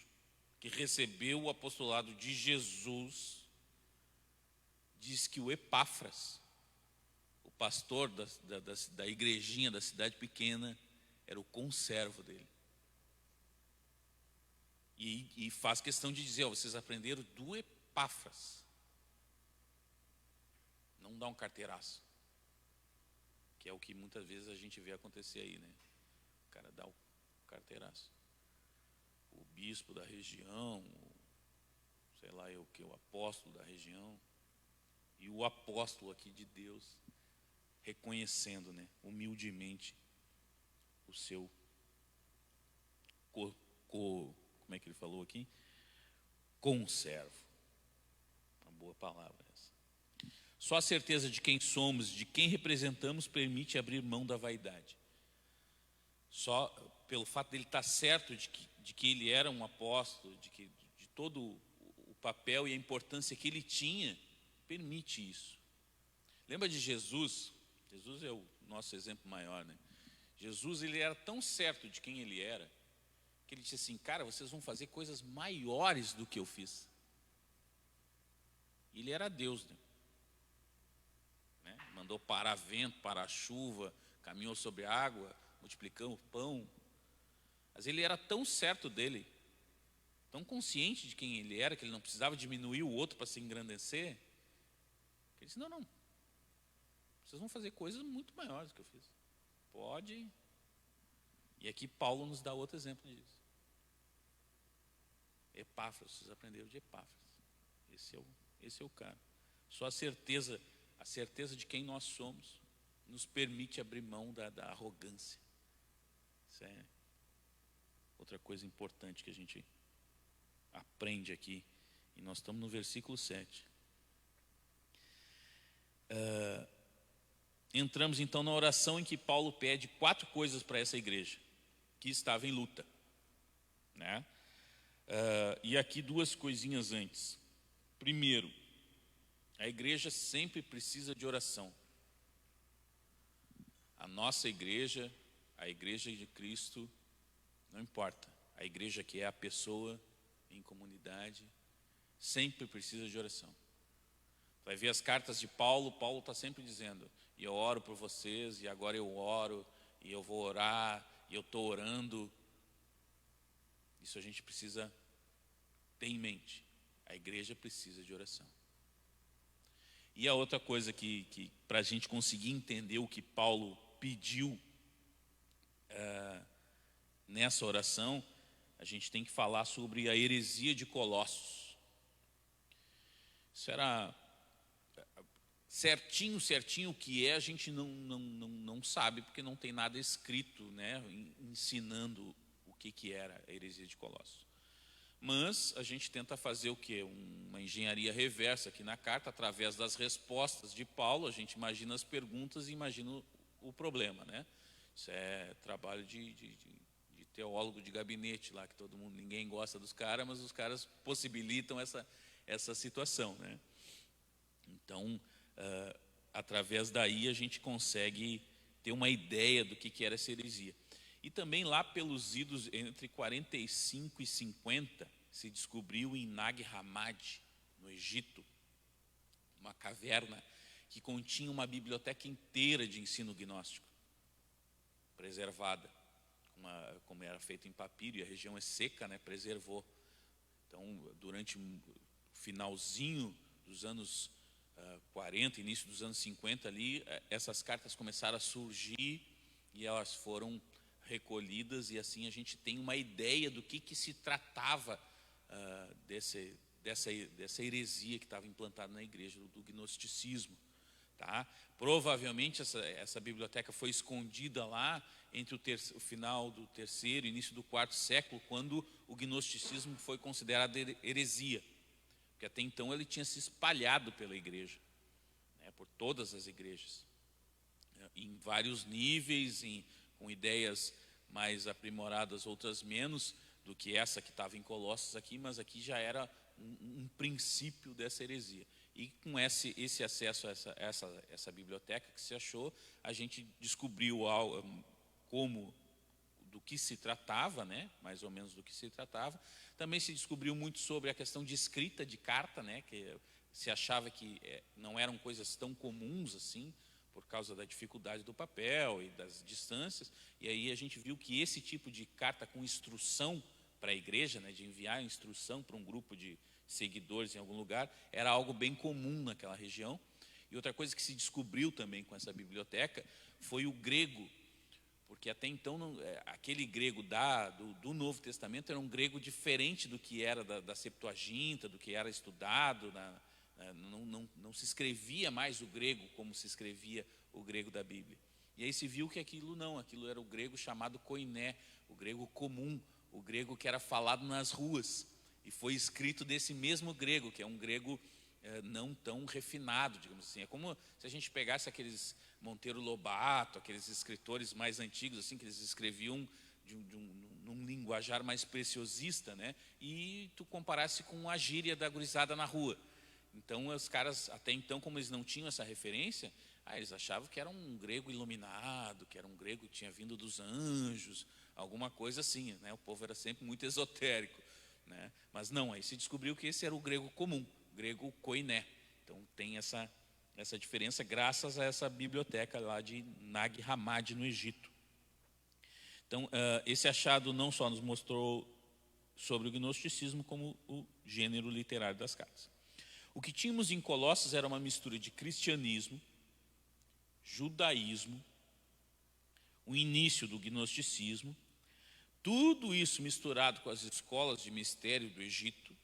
que recebeu o apostolado de Jesus, diz que o Epáfras, o pastor da igrejinha da cidade pequena, era o conservo dele. E faz questão de dizer: ó, vocês aprenderam do Epáfras. Não dá um carteiraço, que é o que muitas vezes a gente vê acontecer aí, né? O cara dá o carteiraço. O bispo da região, sei lá eu que, o apóstolo da região, e o apóstolo aqui de Deus, reconhecendo, né, humildemente o seu como é que ele falou aqui? Conservo. Uma boa palavra essa. Só a certeza de quem somos, de quem representamos, permite abrir mão da vaidade. Só pelo fato dele estar certo de que ele era um apóstolo, de todo o papel e a importância que ele tinha, permite isso. Lembra de Jesus? Jesus é o nosso exemplo maior, né? Jesus, ele era tão certo de quem ele era, que ele disse assim: cara, vocês vão fazer coisas maiores do que eu fiz. Ele era Deus, né? Mandou parar vento, parar chuva, caminhou sobre a água, multiplicou o pão. Mas ele era tão certo dele, tão consciente de quem ele era, que ele não precisava diminuir o outro para se engrandecer, que ele disse: não, vocês vão fazer coisas muito maiores do que eu fiz. Pode. E aqui Paulo nos dá outro exemplo disso. Epáfras, vocês aprenderam de Epáfras. Esse é o cara. Só a certeza de quem nós somos nos permite abrir mão da arrogância. Isso é outra coisa importante que a gente aprende aqui. E nós estamos no versículo 7. Entramos então na oração em que Paulo pede 4 coisas para essa igreja que estava em luta, né? E aqui 2 coisinhas antes. Primeiro, a igreja sempre precisa de oração. A nossa igreja, a igreja de Cristo, não importa. A igreja que é a pessoa em comunidade, sempre precisa de oração. Vai ver as cartas de Paulo, Paulo está sempre dizendo: e eu oro por vocês, e agora eu oro, e eu vou orar, e eu estou orando. Isso a gente precisa ter em mente. A igreja precisa de oração. E a outra coisa que para a gente conseguir entender o que Paulo pediu nessa oração, a gente tem que falar sobre a heresia de Colossos. Isso era certinho o que é, a gente não sabe, porque não tem nada escrito, né, ensinando o que era a heresia de Colossos. Mas a gente tenta fazer o quê? Uma engenharia reversa aqui na carta, através das respostas de Paulo. A gente imagina as perguntas e imagina o problema, né? Isso é trabalho de teólogo de gabinete lá, que ninguém gosta dos caras, mas os caras possibilitam essa situação, né? Então, através daí a gente consegue ter uma ideia do que era essa heresia. E também lá pelos idos entre 45 e 50, se descobriu em Nag Hammadi, no Egito, uma caverna que continha uma biblioteca inteira de ensino gnóstico, preservada, como era feito em papiro, e a região é seca, né, preservou. Então, durante o finalzinho dos anos 40, início dos anos 50 ali, essas cartas começaram a surgir e elas foram recolhidas, e assim a gente tem uma ideia do que se tratava dessa heresia que estava implantada na igreja, do gnosticismo. Tá? Provavelmente essa biblioteca foi escondida lá entre o final do terceiro e início do quarto século, quando o gnosticismo foi considerado heresia, porque até então ele tinha se espalhado pela igreja, né, por todas as igrejas, em vários níveis, com ideias mais aprimoradas, outras menos, do que essa que estava em Colossos aqui, mas aqui já era um princípio dessa heresia. E com esse acesso a essa biblioteca que se achou, a gente descobriu do que se tratava, né? Mais ou menos do que se tratava. Também se descobriu muito sobre a questão de escrita de carta, né? Que se achava que não eram coisas tão comuns assim, por causa da dificuldade do papel e das distâncias. E aí a gente viu que esse tipo de carta com instrução para a igreja, né? De enviar instrução para um grupo de seguidores em algum lugar, era algo bem comum naquela região. E outra coisa que se descobriu também com essa biblioteca foi o grego, porque até então aquele grego do Novo Testamento era um grego diferente do que era da Septuaginta, do que era estudado, não se escrevia mais o grego como se escrevia o grego da Bíblia. E aí se viu que aquilo era o grego chamado koiné, o grego comum, o grego que era falado nas ruas. E foi escrito desse mesmo grego, que é um grego não tão refinado, digamos assim. É como se a gente pegasse aqueles Monteiro Lobato, aqueles escritores mais antigos, assim, que eles escreviam num linguajar mais preciosista, né? E tu comparasse com a gíria da gurizada na rua. Então, os caras, até então, como eles não tinham essa referência, eles achavam que era um grego iluminado, que era um grego que tinha vindo dos anjos, alguma coisa assim, né? O povo era sempre muito esotérico. Né? Mas não, aí se descobriu que esse era o grego comum, grego koiné. Então tem essa diferença graças a essa biblioteca lá de Nag Hammadi no Egito. Então esse achado não só nos mostrou sobre o gnosticismo, como o gênero literário das cartas. O que tínhamos em Colossos era uma mistura de cristianismo, judaísmo, o início do gnosticismo, tudo isso misturado com as escolas de mistério do Egito,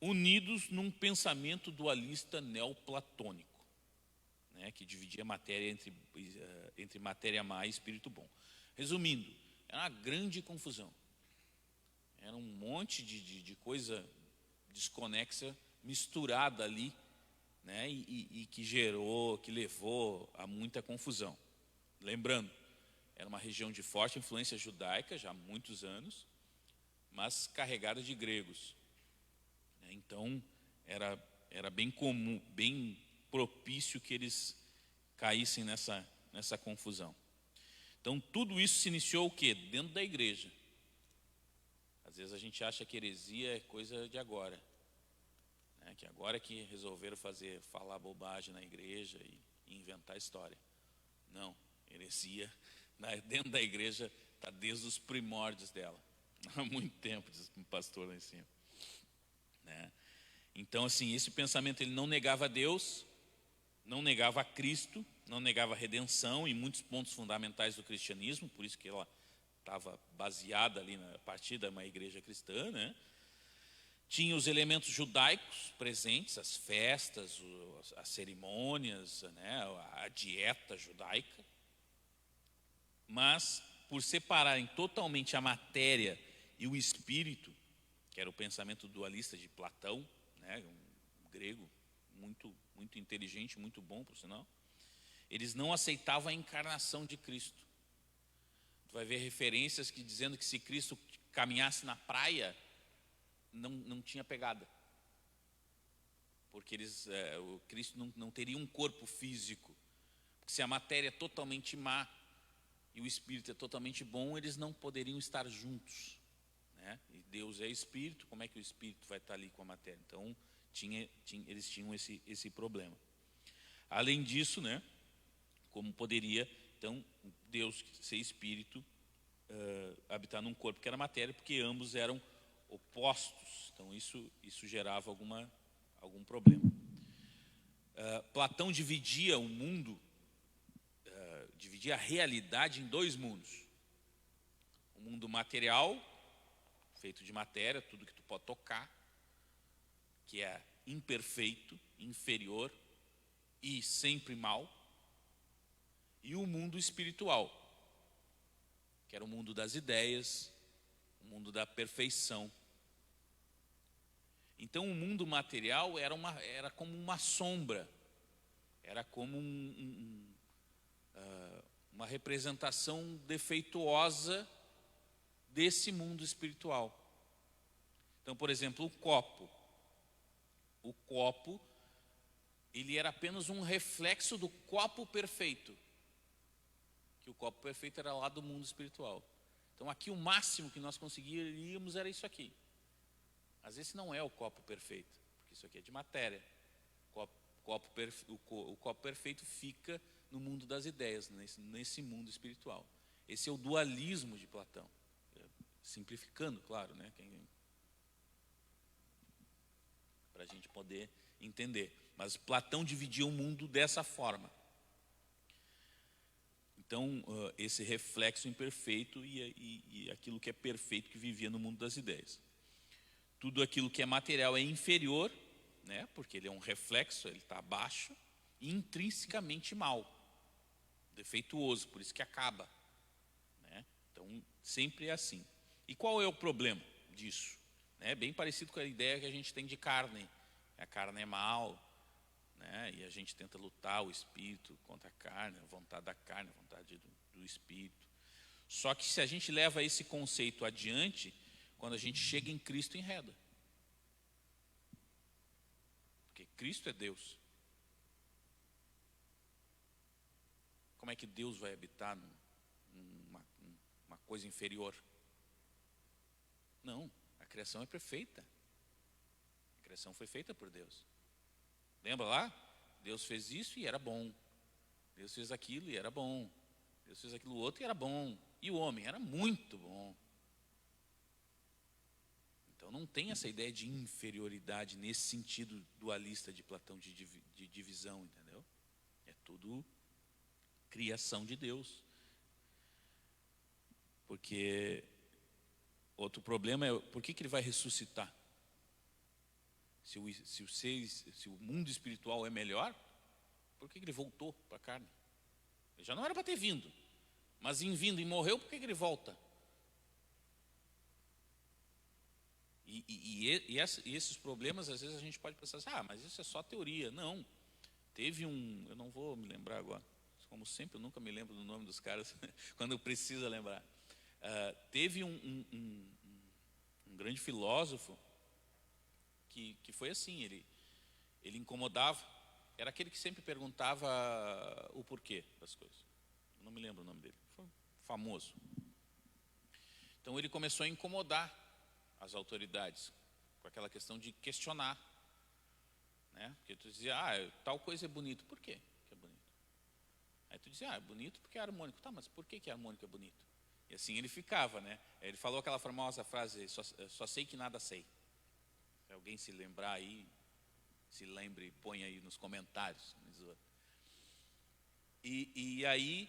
unidos num pensamento dualista neoplatônico, né, que dividia a matéria entre matéria má e espírito bom. Resumindo, era uma grande confusão. Era um monte de coisa desconexa, misturada ali, né, e que levou a muita confusão. Lembrando, era uma região de forte influência judaica, já há muitos anos, mas carregada de gregos. Então, era bem comum, bem propício que eles caíssem nessa confusão. Então, tudo isso se iniciou o quê? Dentro da igreja. Às vezes a gente acha que heresia é coisa de agora, né? Que agora é que resolveram falar bobagem na igreja e inventar história. Não, heresia dentro da igreja está desde os primórdios dela, há muito tempo, diz um pastor lá em cima, né? Então assim, esse pensamento ele não negava a Deus, não negava a Cristo, não negava a redenção e muitos pontos fundamentais do cristianismo, por isso que ela estava baseada ali a partir de uma igreja cristã, né? Tinha os elementos judaicos presentes, as festas, as cerimônias, né? A dieta judaica. Mas, por separarem totalmente a matéria e o espírito, que era o pensamento dualista de Platão, né, um grego muito, muito inteligente, muito bom, por sinal, eles não aceitavam a encarnação de Cristo. Tu vai ver referências dizendo que se Cristo caminhasse na praia, não tinha pegada. Porque o Cristo não teria um corpo físico. Porque se a matéria é totalmente má, e o espírito é totalmente bom, eles não poderiam estar juntos, né? E Deus é espírito, como é que o espírito vai estar ali com a matéria? Então eles tinham esse problema. Além disso, né, como poderia então Deus ser espírito habitar num corpo que era matéria, porque ambos eram opostos. Então isso gerava algum problema. Platão dividia o mundo, dividia a realidade em dois mundos: o mundo material, feito de matéria, tudo que tu pode tocar, que é imperfeito, inferior e sempre mal, e o mundo espiritual, que era o mundo das ideias, o mundo da perfeição. Então o mundo material era como uma sombra, era como uma representação defeituosa desse mundo espiritual. Então, por exemplo, o copo, ele era apenas um reflexo do copo perfeito, que o copo perfeito era lá do mundo espiritual. Então aqui o máximo que nós conseguiríamos era isso aqui. Mas esse não é o copo perfeito, porque isso aqui é de matéria. O copo perfeito fica no mundo das ideias, nesse mundo espiritual. Esse é o dualismo de Platão. Simplificando, claro, né? Para a gente poder entender. Mas Platão dividia o mundo dessa forma. Então, esse reflexo imperfeito e aquilo que é perfeito que vivia no mundo das ideias. Tudo aquilo que é material é inferior, né? Porque ele é um reflexo, ele está abaixo, e intrinsecamente mal, defeituoso, por isso que acaba, né? Então, sempre é assim. E qual é o problema disso? É bem parecido com a ideia que a gente tem de carne. A carne é mal, né? E a gente tenta lutar o espírito contra a carne, a vontade da carne, a vontade do espírito. Só que se a gente leva esse conceito adiante, quando a gente chega em Cristo, enreda. Porque Cristo é Deus. Como é que Deus vai habitar numa coisa inferior? Não, a criação é perfeita. A criação foi feita por Deus. Lembra lá? Deus fez isso e era bom. Deus fez aquilo e era bom. Deus fez aquilo outro e era bom. E o homem era muito bom. Então não tem essa ideia de inferioridade nesse sentido dualista de Platão, de divisão, entendeu? É tudo criação de Deus. Porque outro problema é por que ele vai ressuscitar? Se o mundo espiritual é melhor, por que ele voltou para a carne? Ele já não era para ter vindo, mas em vindo e morreu, por que ele volta? E esses problemas, às vezes a gente pode pensar assim, mas isso é só teoria. Não, teve eu não vou me lembrar agora, como sempre eu nunca me lembro do nome dos caras, quando eu preciso lembrar. Teve um grande filósofo que foi assim, ele incomodava, era aquele que sempre perguntava o porquê das coisas. Eu não me lembro o nome dele, foi famoso. Então ele começou a incomodar as autoridades com aquela questão de questionar, né? Porque tu dizia, tal coisa é bonito, por quê que é bonito? Aí tu dizia, é bonito porque é harmônico. Tá, mas por que harmônico é bonito? E assim ele ficava, né? Ele falou aquela famosa frase, só sei que nada sei. Se alguém se lembrar aí, se lembre, põe aí nos comentários. E aí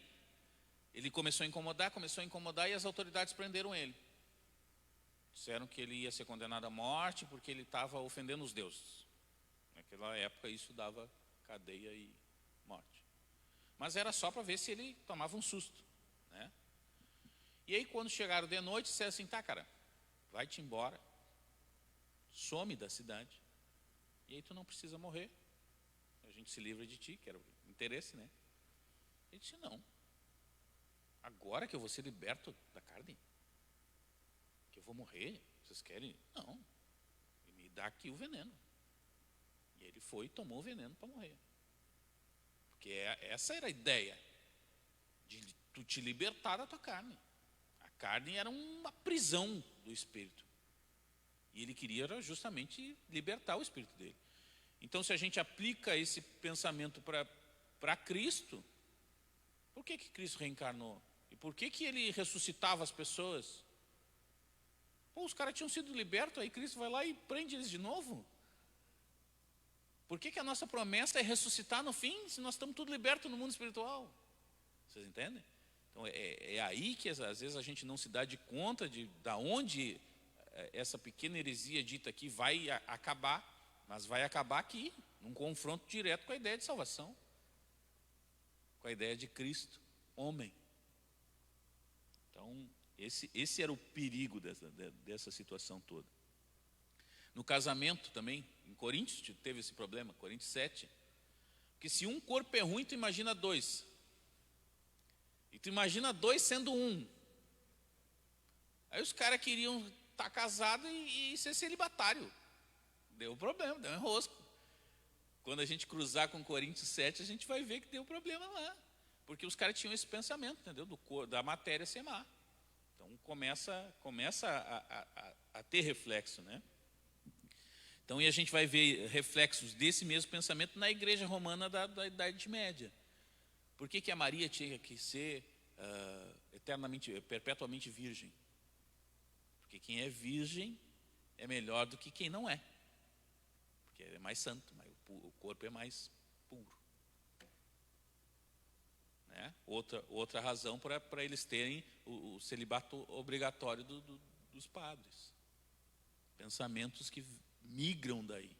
ele começou a incomodar e as autoridades prenderam ele. Disseram que ele ia ser condenado à morte porque ele estava ofendendo os deuses. Naquela época isso dava cadeia e morte. Mas era só para ver se ele tomava um susto, né? E aí quando chegaram de noite, disseram assim, tá, cara, vai-te embora, some da cidade, e aí tu não precisa morrer, a gente se livra de ti, que era o interesse, né? Ele disse, não, agora que eu vou ser liberto da carne, que eu vou morrer, vocês querem? Não, me dá aqui o veneno. E ele foi e tomou o veneno para morrer. Porque essa era a ideia, de tu te libertar da tua carne. A carne era uma prisão do espírito. E ele queria justamente libertar o espírito dele. Então, se a gente aplica esse pensamento para Cristo, por que Cristo reencarnou? E por que ele ressuscitava as pessoas? Pô, os caras tinham sido libertos, aí Cristo vai lá e prende eles de novo? Por que a nossa promessa é ressuscitar no fim, se nós estamos tudo libertos no mundo espiritual? Vocês entendem? Então, é aí que às vezes a gente não se dá de conta de onde essa pequena heresia dita aqui vai acabar, mas vai acabar aqui, num confronto direto com a ideia de salvação, com a ideia de Cristo, homem. Então, esse era o perigo dessa situação toda. No casamento também, em Coríntios teve esse problema, Coríntios 7. Porque se um corpo é ruim, tu imagina dois. E tu imagina dois sendo um. Aí os caras queriam estar casados e ser celibatário. Deu problema, deu um enrosco. Quando a gente cruzar com Coríntios 7, a gente vai ver que deu problema lá. Porque os caras tinham esse pensamento, entendeu? Da matéria ser má. Então começa a ter reflexo, né? Então, e a gente vai ver reflexos desse mesmo pensamento na igreja romana da Idade Média. Por que a Maria tinha que ser perpetuamente virgem? Porque quem é virgem é melhor do que quem não é. Porque é mais santo, o corpo é mais puro. Né? Outra razão para eles terem o celibato obrigatório dos padres. Pensamentos que migram daí,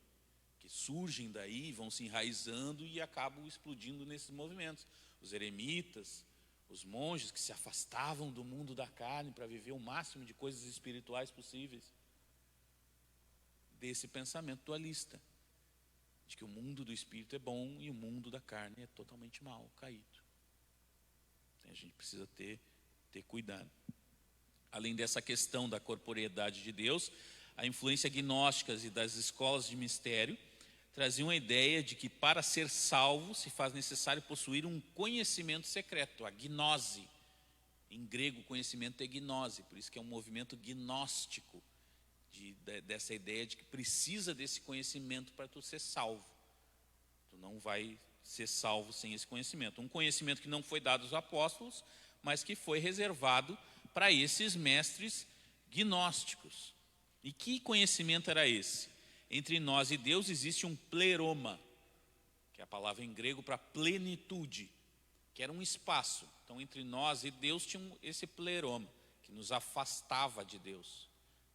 que surgem daí, vão se enraizando e acabam explodindo nesses movimentos. Os eremitas, os monges que se afastavam do mundo da carne para viver o máximo de coisas espirituais possíveis, desse pensamento dualista, de que o mundo do espírito é bom e o mundo da carne é totalmente mau, caído. Então, a gente precisa ter cuidado. Além dessa questão da corporeidade de Deus, a influência gnóstica e das escolas de mistério traziam a ideia de que para ser salvo se faz necessário possuir um conhecimento secreto, a gnose. Em grego, conhecimento é gnose, por isso que é um movimento gnóstico, dessa ideia de que precisa desse conhecimento para tu ser salvo. Tu não vai ser salvo sem esse conhecimento. Um conhecimento que não foi dado aos apóstolos, mas que foi reservado para esses mestres gnósticos. E que conhecimento era esse? Entre nós e Deus existe um pleroma, que é a palavra em grego para plenitude, que era um espaço. Então, entre nós e Deus tinha esse pleroma, que nos afastava de Deus.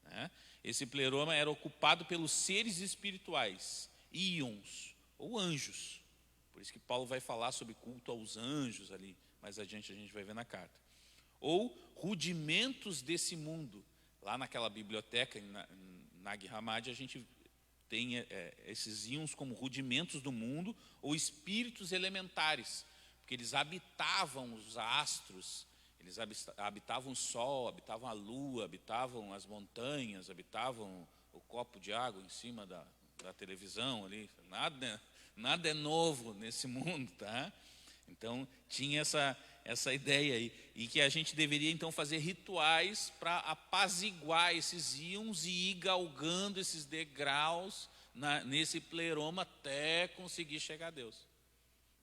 Né? Esse pleroma era ocupado pelos seres espirituais, íons, ou anjos. Por isso que Paulo vai falar sobre culto aos anjos ali, mais adiante a gente vai ver na carta. Ou rudimentos desse mundo. Lá naquela biblioteca, em Nag Hammadi, a gente tem esses íons como rudimentos do mundo ou espíritos elementares, porque eles habitavam os astros, eles habitavam o sol, habitavam a lua, habitavam as montanhas, habitavam o copo de água em cima da televisão ali. Nada é novo nesse mundo, tá? Então, tinha essa ideia aí, e que a gente deveria então fazer rituais para apaziguar esses íons e ir galgando esses degraus nesse pleroma até conseguir chegar a Deus.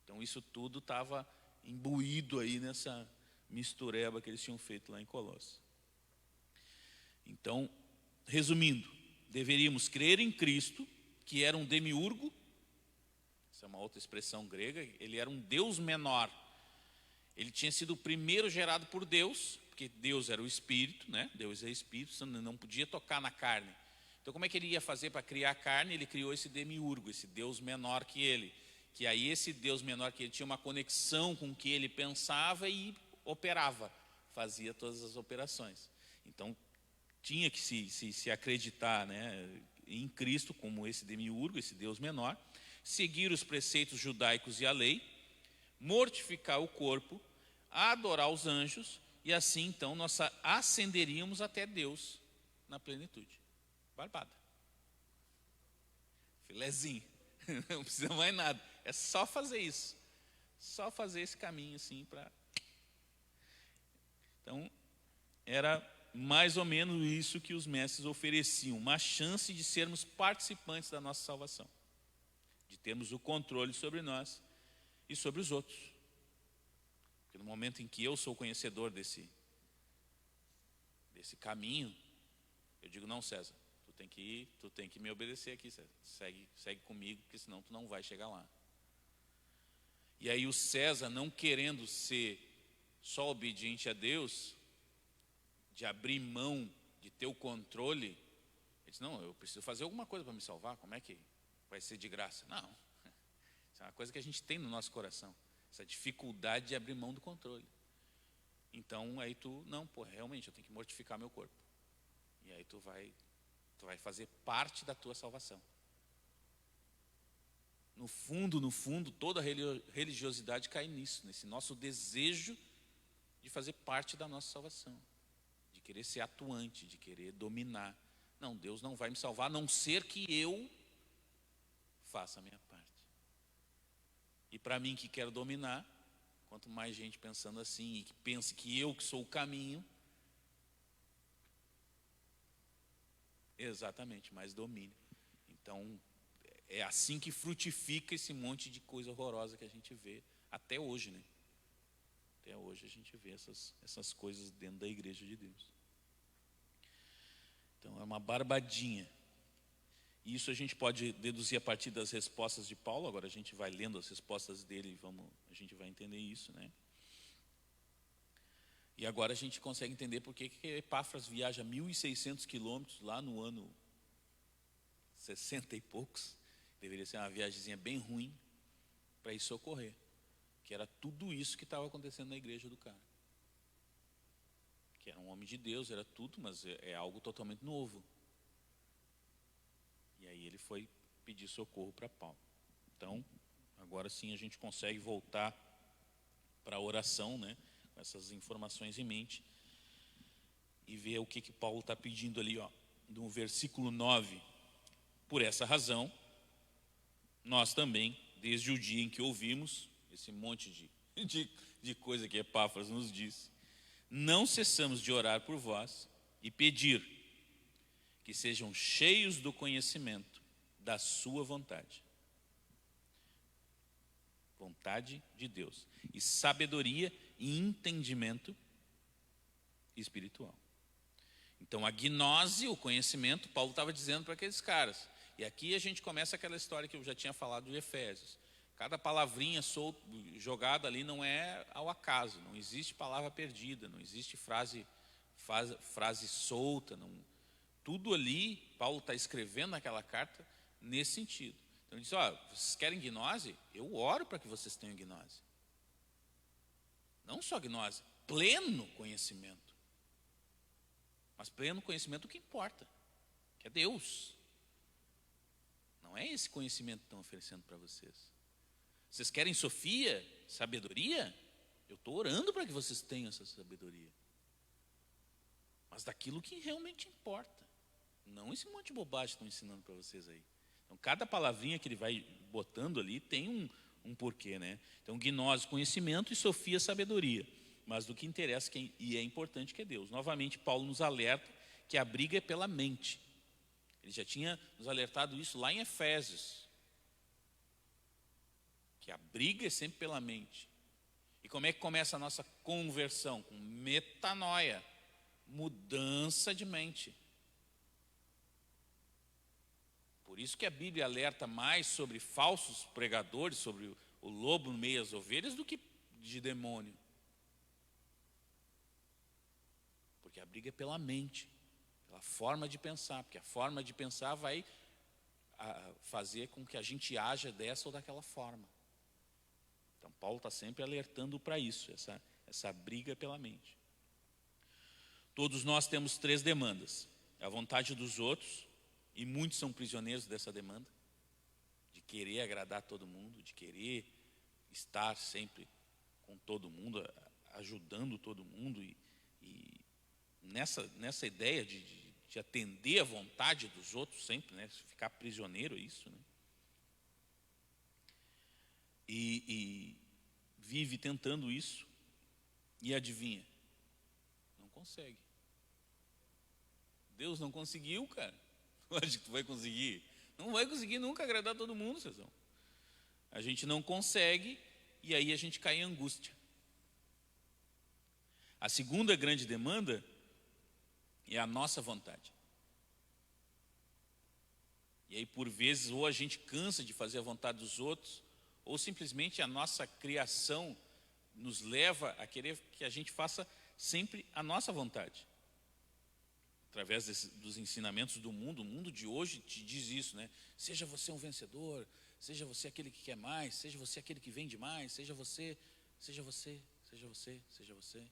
Então isso tudo estava imbuído aí nessa mistureba que eles tinham feito lá em Colossos. Então, resumindo, deveríamos crer em Cristo, que era um demiurgo, essa é uma outra expressão grega, ele era um Deus menor. Ele tinha sido o primeiro gerado por Deus, porque Deus era o Espírito, né? Deus é Espírito, não podia tocar na carne. Então, como é que ele ia fazer para criar a carne? Ele criou esse demiurgo, esse Deus menor que ele. Que aí esse Deus menor que ele tinha uma conexão com o que ele pensava e operava, fazia todas as operações. Então, tinha que se acreditar, né, em Cristo como esse demiurgo, esse Deus menor, seguir os preceitos judaicos e a lei, mortificar o corpo, adorar os anjos, e assim então nós ascenderíamos até Deus na plenitude. Barbada. Filezinho. Não precisa mais nada. É só fazer isso. Só fazer esse caminho assim para... Então, era mais ou menos isso que os mestres ofereciam. Uma chance de sermos participantes da nossa salvação. De termos o controle sobre nós e sobre os outros. Porque no momento em que eu sou conhecedor desse caminho, eu digo, não, César, tu tem que me obedecer aqui, César. Segue comigo, porque senão tu não vai chegar lá. E aí o César, não querendo ser só obediente a Deus, de abrir mão de ter o controle disse, não, eu preciso fazer alguma coisa para me salvar, como é que vai ser de graça? Não, isso é uma coisa que a gente tem no nosso coração, essa dificuldade de abrir mão do controle. Então aí tu, não, pô, realmente eu tenho que mortificar meu corpo. E aí tu vai fazer parte da tua salvação. No fundo, toda a religiosidade cai nisso, nesse nosso desejo de fazer parte da nossa salvação, de querer ser atuante, de querer dominar. Não, Deus não vai me salvar, a não ser que eu faça a minha parte. E para mim que quero dominar, quanto mais gente pensando assim, e que pense que eu que sou o caminho, exatamente, mais domínio. Então, é assim que frutifica esse monte de coisa horrorosa que a gente vê até hoje, né? Até hoje a gente vê essas coisas dentro da igreja de Deus. Então é uma barbadinha. E isso a gente pode deduzir a partir das respostas de Paulo. Agora a gente vai lendo as respostas dele e a gente vai entender isso, né? E agora a gente consegue entender por que Epáfras viaja 1.600 quilômetros lá no ano 60 e poucos. Deveria ser uma viagemzinha bem ruim para ir socorrer. Que era tudo isso que estava acontecendo na igreja do cara. Que era um homem de Deus, era tudo, mas é algo totalmente novo. E aí ele foi pedir socorro para Paulo. Então, agora sim a gente consegue voltar para a oração, né? Com essas informações em mente. E ver o que Paulo está pedindo ali, ó, no versículo 9. Por essa razão, nós também, desde o dia em que ouvimos esse monte de coisa que Epáfras nos disse, não cessamos de orar por vós e pedir que sejam cheios do conhecimento da sua vontade. Vontade de Deus. E sabedoria e entendimento espiritual. Então a gnose, o conhecimento, Paulo estava dizendo para aqueles caras. E aqui a gente começa aquela história que eu já tinha falado de Efésios. Cada palavrinha jogada ali não é ao acaso, não existe palavra perdida, não existe frase solta. Tudo ali, Paulo está escrevendo naquela carta nesse sentido. Então ele diz, vocês querem gnose? Eu oro para que vocês tenham gnose. Não só gnose, pleno conhecimento. Mas pleno conhecimento do que importa, que é Deus. Não é esse conhecimento que estão oferecendo para vocês. Vocês querem sofia, sabedoria? Eu estou orando para que vocês tenham essa sabedoria. Mas daquilo que realmente importa. Não esse monte de bobagem que estão ensinando para vocês aí. Então, cada palavrinha que ele vai botando ali tem um porquê, né? Então, gnose, conhecimento, e sofia, sabedoria. Mas do que interessa e é importante que é Deus. Novamente, Paulo nos alerta que a briga é pela mente. Ele já tinha nos alertado isso lá em Efésios. Que a briga é sempre pela mente. E como é que começa a nossa conversão? Com metanoia, mudança de mente. Por isso que a Bíblia alerta mais sobre falsos pregadores, sobre o lobo no meio das ovelhas, do que de demônio. Porque a briga é pela mente, pela forma de pensar, porque a forma de pensar vai fazer com que a gente haja dessa ou daquela forma. Então Paulo está sempre alertando para isso, essa briga pela mente. Todos nós temos 3 demandas: a vontade dos outros, e muitos são prisioneiros dessa demanda, de querer agradar todo mundo, de querer estar sempre com todo mundo, ajudando todo mundo, e nessa ideia de atender a vontade dos outros sempre, né? Ficar prisioneiro é isso, né? E vive tentando isso, e adivinha? Não consegue. Deus não conseguiu, cara. Acho que tu vai conseguir. Não vai conseguir nunca agradar todo mundo, Cezão. A gente não consegue, e aí a gente cai em angústia. A segunda grande demanda é a nossa vontade. E aí, por vezes, ou a gente cansa de fazer a vontade dos outros, ou simplesmente a nossa criação nos leva a querer que a gente faça sempre a nossa vontade. através dos ensinamentos do mundo. O mundo de hoje te diz isso, né? Seja você um vencedor, seja você aquele que quer mais, seja você aquele que vende mais, seja você, seja você, seja você, seja você.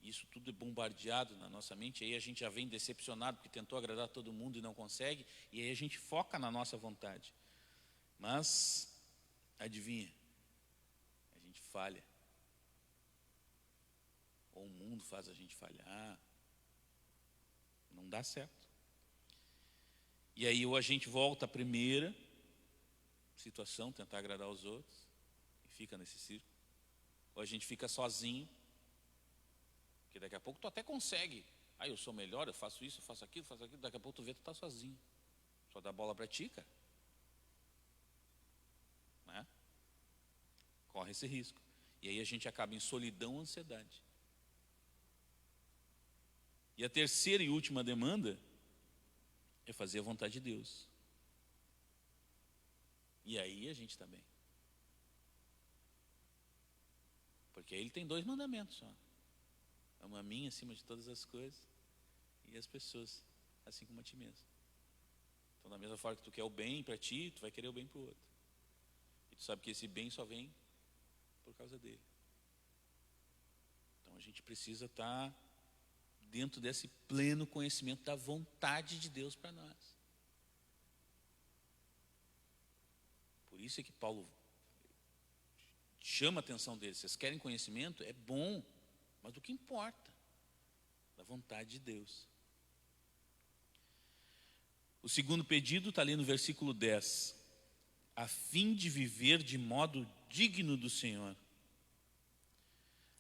Isso tudo é bombardeado na nossa mente, aí a gente já vem decepcionado porque tentou agradar todo mundo e não consegue, e aí a gente foca na nossa vontade. Mas, adivinha, a gente falha. Ou o mundo faz a gente falhar, não dá certo. E aí ou a gente volta à primeira situação, tentar agradar os outros, e fica nesse círculo, ou a gente fica sozinho, porque daqui a pouco tu até consegue. Eu sou melhor, eu faço isso, eu faço aquilo, daqui a pouco tu vê que tu tá sozinho. Só dá bola pra ti, cara. Né? Corre esse risco. E aí a gente acaba em solidão, ansiedade. E a terceira e última demanda é fazer a vontade de Deus. E aí a gente está bem. Porque aí ele tem 2 mandamentos só. Ama a mim acima de todas as coisas e as pessoas, assim como a ti mesmo. Então, da mesma forma que tu quer o bem para ti, tu vai querer o bem para o outro. E tu sabe que esse bem só vem por causa dele. Então, a gente precisa estar dentro desse pleno conhecimento da vontade de Deus para nós. Por isso é que Paulo chama a atenção deles. Vocês querem conhecimento? É bom, mas o que importa? Da vontade de Deus. O segundo pedido está ali no versículo 10. A fim de viver de modo digno do Senhor.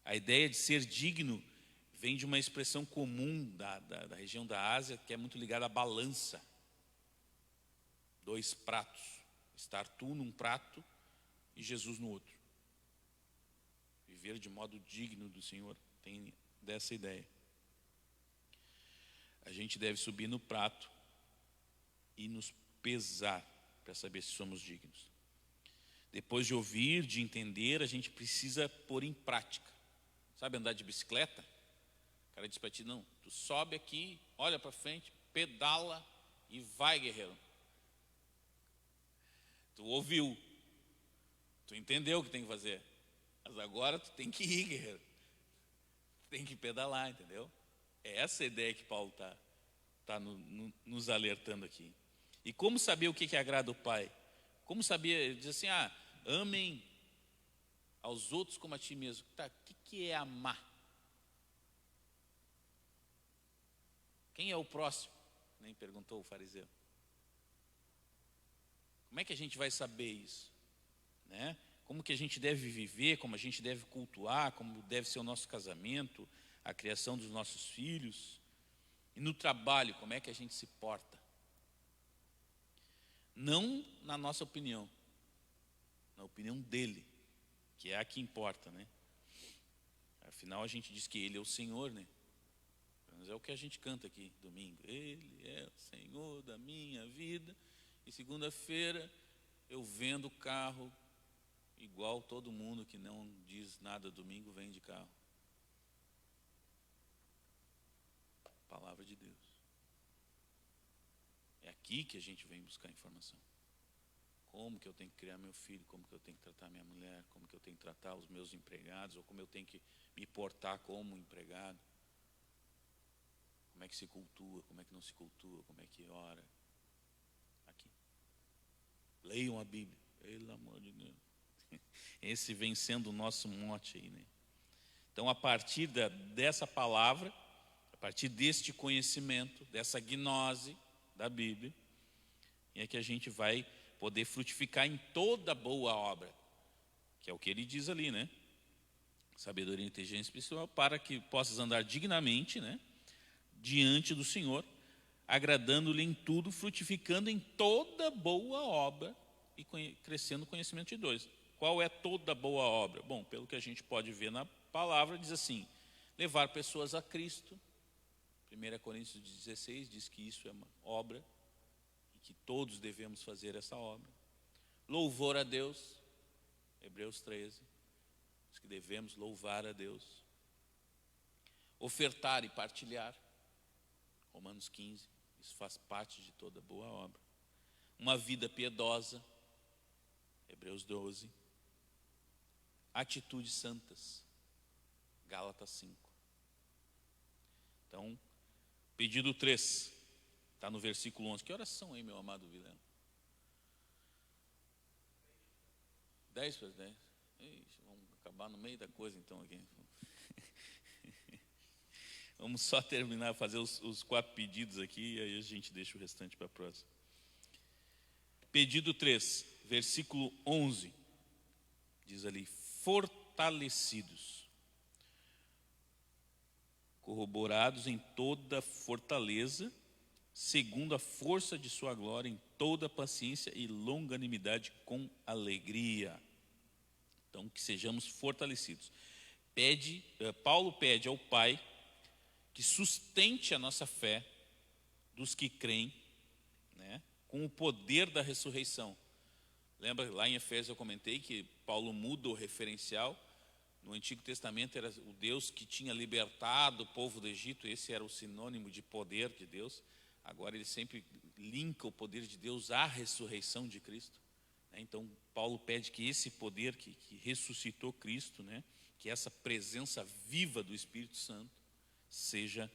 A ideia de ser digno vem de uma expressão comum da região da Ásia, que é muito ligada à balança. 2 pratos. Estar tu num prato e Jesus no outro. Viver de modo digno do Senhor tem dessa ideia. A gente deve subir no prato e nos pesar para saber se somos dignos. Depois de ouvir, de entender, a gente precisa pôr em prática. Sabe andar de bicicleta? O cara diz para ti, não, tu sobe aqui, olha para frente, pedala e vai, guerreiro. Tu ouviu, tu entendeu o que tem que fazer, mas agora tu tem que ir, guerreiro. Tem que pedalar, entendeu? É essa a ideia que Paulo está nos alertando aqui. E como saber o que agrada o Pai? Como saber? Ele diz assim, amem aos outros como a ti mesmo. Tá, o que é amar? Quem é o próximo? Nem perguntou o fariseu. Como é que a gente vai saber isso? Né? Como que a gente deve viver, como a gente deve cultuar, como deve ser o nosso casamento, a criação dos nossos filhos. E no trabalho, como é que a gente se porta? Não na nossa opinião, na opinião dele, que é a que importa, né? Afinal, a gente diz que ele é o Senhor, né? Mas é o que a gente canta aqui, domingo. Ele é o Senhor da minha vida. E segunda-feira, eu vendo carro igual todo mundo que não diz nada domingo vende carro. Palavra de Deus. É aqui que a gente vem buscar informação. Como que eu tenho que criar meu filho, como que eu tenho que tratar minha mulher, como que eu tenho que tratar os meus empregados, ou como eu tenho que me portar como empregado. Como é que se cultua, como é que não se cultua, como é que ora. Aqui. Leiam a Bíblia, pelo amor de Deus. Esse vem sendo o nosso mote aí, né? Então, a partir dessa palavra, a partir deste conhecimento, dessa gnose da Bíblia, é que a gente vai poder frutificar em toda boa obra, que é o que ele diz ali, né? Sabedoria e inteligência espiritual, para que possas andar dignamente, né? Diante do Senhor, agradando-lhe em tudo, frutificando em toda boa obra e crescendo no conhecimento de Deus. Qual é toda boa obra? Bom, pelo que a gente pode ver na palavra, diz assim, levar pessoas a Cristo. 1 Coríntios 16 diz que isso é uma obra e que todos devemos fazer essa obra. Louvor a Deus, Hebreus 13, diz que devemos louvar a Deus. Ofertar e partilhar, Romanos 15, isso faz parte de toda boa obra. Uma vida piedosa, Hebreus 12. Atitudes santas, Gálatas 5. Então, pedido 3, está no versículo 11. Que horas são aí, meu amado Vilela? 10 para as 10. Ixi, vamos acabar no meio da coisa então aqui. Vamos só terminar, fazer os 4 pedidos aqui, e aí a gente deixa o restante para a próxima. Pedido 3, versículo 11. Diz ali, fortalecidos, corroborados em toda fortaleza, segundo a força de sua glória, em toda paciência e longanimidade com alegria. Então, que sejamos fortalecidos. Paulo pede ao Pai que sustente a nossa fé dos que creem, né, com o poder da ressurreição. Lembra, lá em Efésios eu comentei que Paulo muda o referencial. No Antigo Testamento era o Deus que tinha libertado o povo do Egito, esse era o sinônimo de poder de Deus. Agora ele sempre linka o poder de Deus à ressurreição de Cristo. Então Paulo pede que esse poder que ressuscitou Cristo, né, que essa presença viva do Espírito Santo seja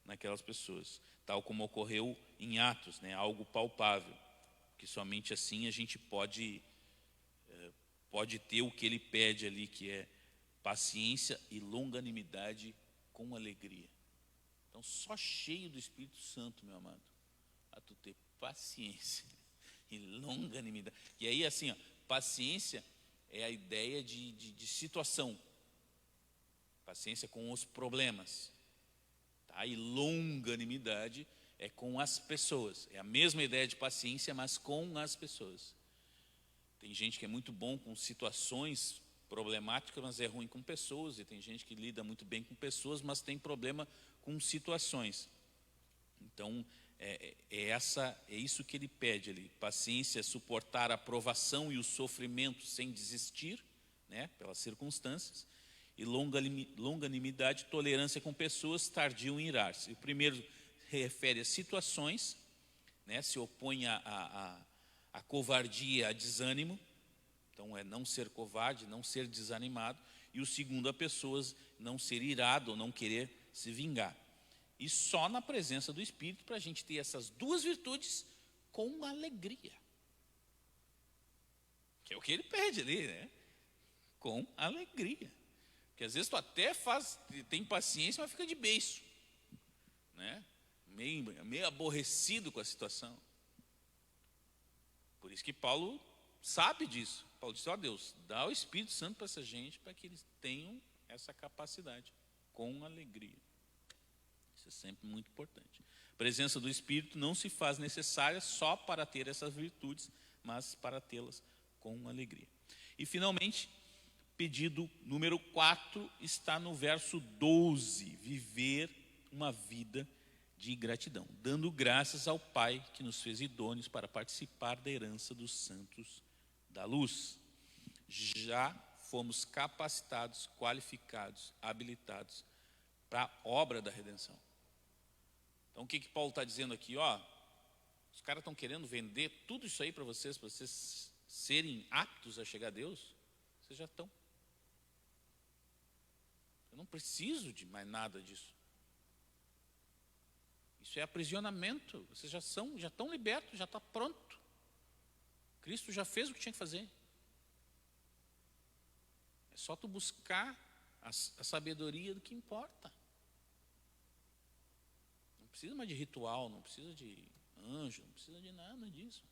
naquelas pessoas, tal como ocorreu em Atos, né, algo palpável, que somente assim a gente pode ter o que ele pede ali, que é paciência e longanimidade com alegria. Então, só cheio do Espírito Santo, meu amado, a tu ter paciência e longanimidade. E aí, assim, ó, paciência é a ideia de situação. Paciência com os problemas. Tá? E longanimidade é com as pessoas. É a mesma ideia de paciência, mas com as pessoas. Tem gente que é muito bom com situações problemáticas, mas é ruim com pessoas. E tem gente que lida muito bem com pessoas, mas tem problema com situações. Então, é isso que ele pede ali. Paciência, suportar a provação e o sofrimento sem desistir, né, pelas circunstâncias. E longanimidade, tolerância com pessoas, tardio em irar-se. O primeiro refere a situações, né, se opõe a covardia, a desânimo. Então é não ser covarde, não ser desanimado. E o segundo a pessoas, não ser irado ou não querer se vingar. E só na presença do Espírito para a gente ter essas duas virtudes com alegria. Que é o que ele pede ali, né? Com alegria. Porque às vezes tu até tem paciência, mas fica de beiço, né? Meio aborrecido com a situação. Por isso que Paulo sabe disso. Paulo disse, ó Deus, dá o Espírito Santo para essa gente, para que eles tenham essa capacidade, com alegria. Isso é sempre muito importante. A presença do Espírito não se faz necessária só para ter essas virtudes, mas para tê-las com alegria. E finalmente, pedido número 4 está no verso 12, viver uma vida de gratidão, dando graças ao Pai que nos fez idôneos para participar da herança dos santos da luz. Já fomos capacitados, qualificados, habilitados para a obra da redenção. Então o que Paulo está dizendo aqui? Os caras estão querendo vender tudo isso aí para vocês serem aptos a chegar a Deus. Vocês já estão. Eu não preciso de mais nada disso. Isso é aprisionamento. Vocês já estão libertos, já está pronto. Cristo já fez o que tinha que fazer. É só tu buscar a sabedoria do que importa. Não precisa mais de ritual, não precisa de anjo, não precisa de nada disso.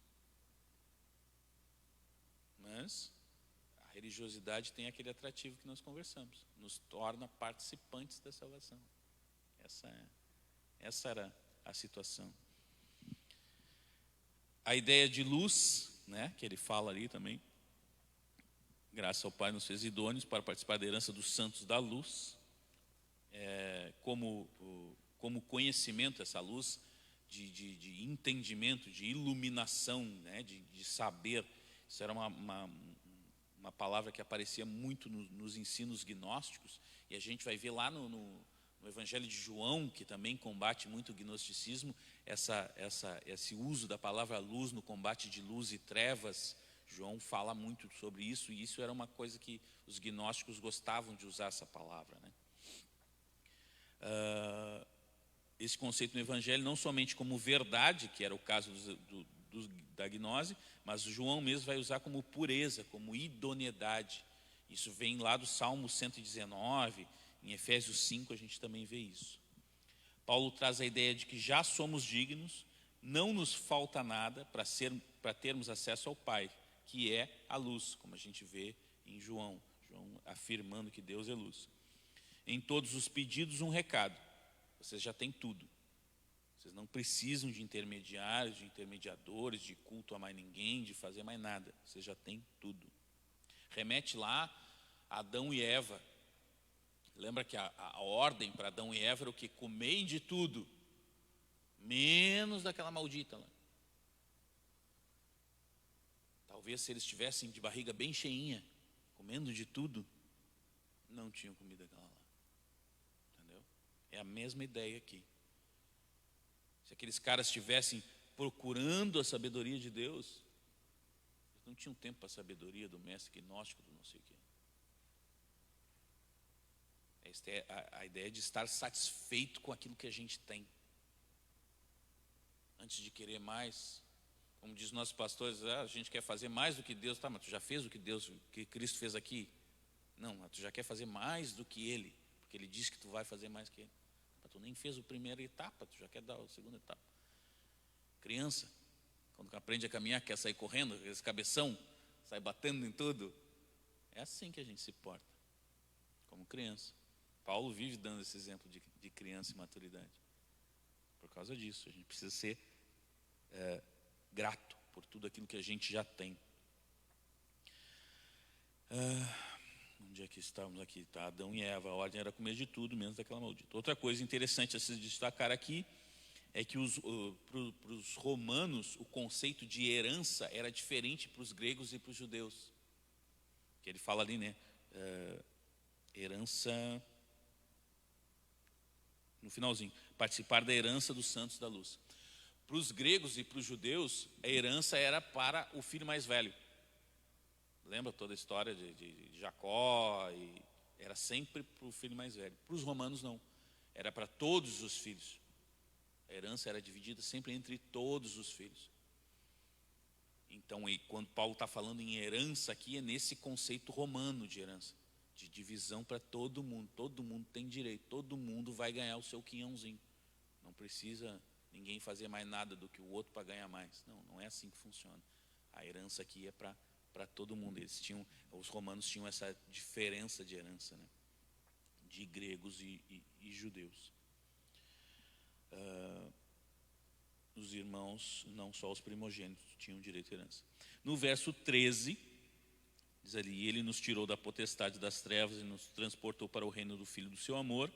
Mas a religiosidade tem aquele atrativo que nós conversamos, nos torna participantes da salvação. Essa era a situação. A ideia de luz, né, que ele fala ali também, graças ao Pai nos fez idôneos para participar da herança dos santos da luz, como conhecimento, essa luz de entendimento, de iluminação, né, de saber. Isso era uma palavra que aparecia muito nos ensinos gnósticos, e a gente vai ver lá no no Evangelho de João, que também combate muito o gnosticismo, esse uso da palavra luz no combate de luz e trevas. João fala muito sobre isso, e isso era uma coisa que os gnósticos gostavam de usar essa palavra, né? Esse conceito no Evangelho não somente como verdade, que era o caso da gnose, mas João mesmo vai usar como pureza, como idoneidade. Isso vem lá do Salmo 119, em Efésios 5 a gente também vê isso. Paulo traz a ideia de que já somos dignos, não nos falta nada para termos acesso ao Pai, que é a luz, como a gente vê em João afirmando que Deus é luz. Em todos os pedidos um recado: vocês já têm tudo. Vocês não precisam de intermediários, de intermediadores, de culto a mais ninguém, de fazer mais nada. Vocês já têm tudo. Remete lá a Adão e Eva. Lembra que a ordem para Adão e Eva era o que? Comei de tudo, menos daquela maldita lá. Talvez se eles estivessem de barriga bem cheinha, comendo de tudo, não tinham comido aquela lá. Entendeu? É a mesma ideia aqui. Se aqueles caras estivessem procurando a sabedoria de Deus, eles não tinham tempo para a sabedoria do mestre gnóstico, do não sei o quê. Esta é a ideia de estar satisfeito com aquilo que a gente tem, antes de querer mais. Como diz nossos pastores, a gente quer fazer mais do que Deus. Tá, mas tu já fez o que Cristo fez aqui? Não, mas tu já quer fazer mais do que Ele, porque Ele disse que tu vai fazer mais que Ele. Mas tu nem fez a primeira etapa, tu já quer dar a segunda etapa. Criança, quando aprende a caminhar, quer sair correndo, esse cabeção, sai batendo em tudo. É assim que a gente se porta, como criança. Paulo vive dando esse exemplo de criança e maturidade. Por causa disso, a gente precisa ser grato por tudo aquilo que a gente já tem. Onde é que estamos aqui? Tá, Adão e Eva, a ordem era comer de tudo, menos daquela maldita. Outra coisa interessante a se destacar aqui é que para os romanos o conceito de herança era diferente para os gregos e para os judeus. Que ele fala ali, né? Herança, no finalzinho, participar da herança dos santos da luz. Para os gregos e para os judeus, a herança era para o filho mais velho. Lembra toda a história de Jacó? Era sempre para o filho mais velho. Para os romanos não, era para todos os filhos. A herança era dividida sempre entre todos os filhos. Então, quando Paulo está falando em herança aqui, é nesse conceito romano de herança, de divisão para todo mundo tem direito, todo mundo vai ganhar o seu quinhãozinho. Não precisa ninguém fazer mais nada do que o outro para ganhar mais. Não é assim que funciona. A herança aqui é para todo mundo. Os romanos tinham essa diferença de herança, né? De gregos e judeus. Os irmãos, não só os primogênitos, tinham direito à herança. No verso 13, diz ali: ele nos tirou da potestade das trevas e nos transportou para o reino do Filho do seu amor.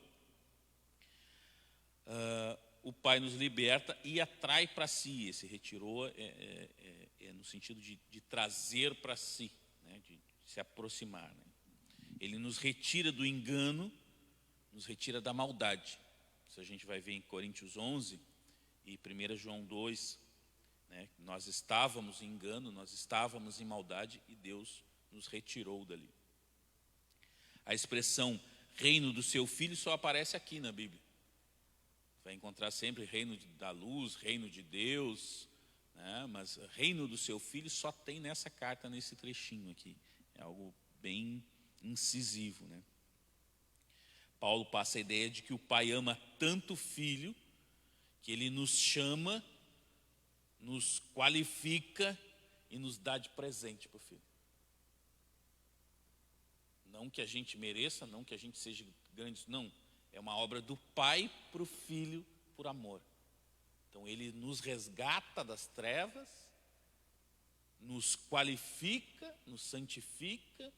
O Pai nos liberta e atrai para si. Esse retirou é no sentido de trazer para si, né? De se aproximar, né? Ele nos retira do engano, nos retira da maldade. Isso a gente vai ver em Coríntios 11 e 1 João 2, né? Nós estávamos em engano, nós estávamos em maldade e Deus nos retirou dali. A expressão reino do seu Filho só aparece aqui na Bíblia. Vai encontrar sempre reino da luz, reino de Deus, né? Mas reino do seu Filho só tem nessa carta, nesse trechinho aqui. É algo bem incisivo, né? Paulo passa a ideia de que o Pai ama tanto o Filho, que Ele nos chama, nos qualifica e nos dá de presente para o Filho. Não que a gente mereça, não que a gente seja grande, não. É uma obra do Pai para o Filho por amor. Então Ele nos resgata das trevas, nos qualifica, nos santifica,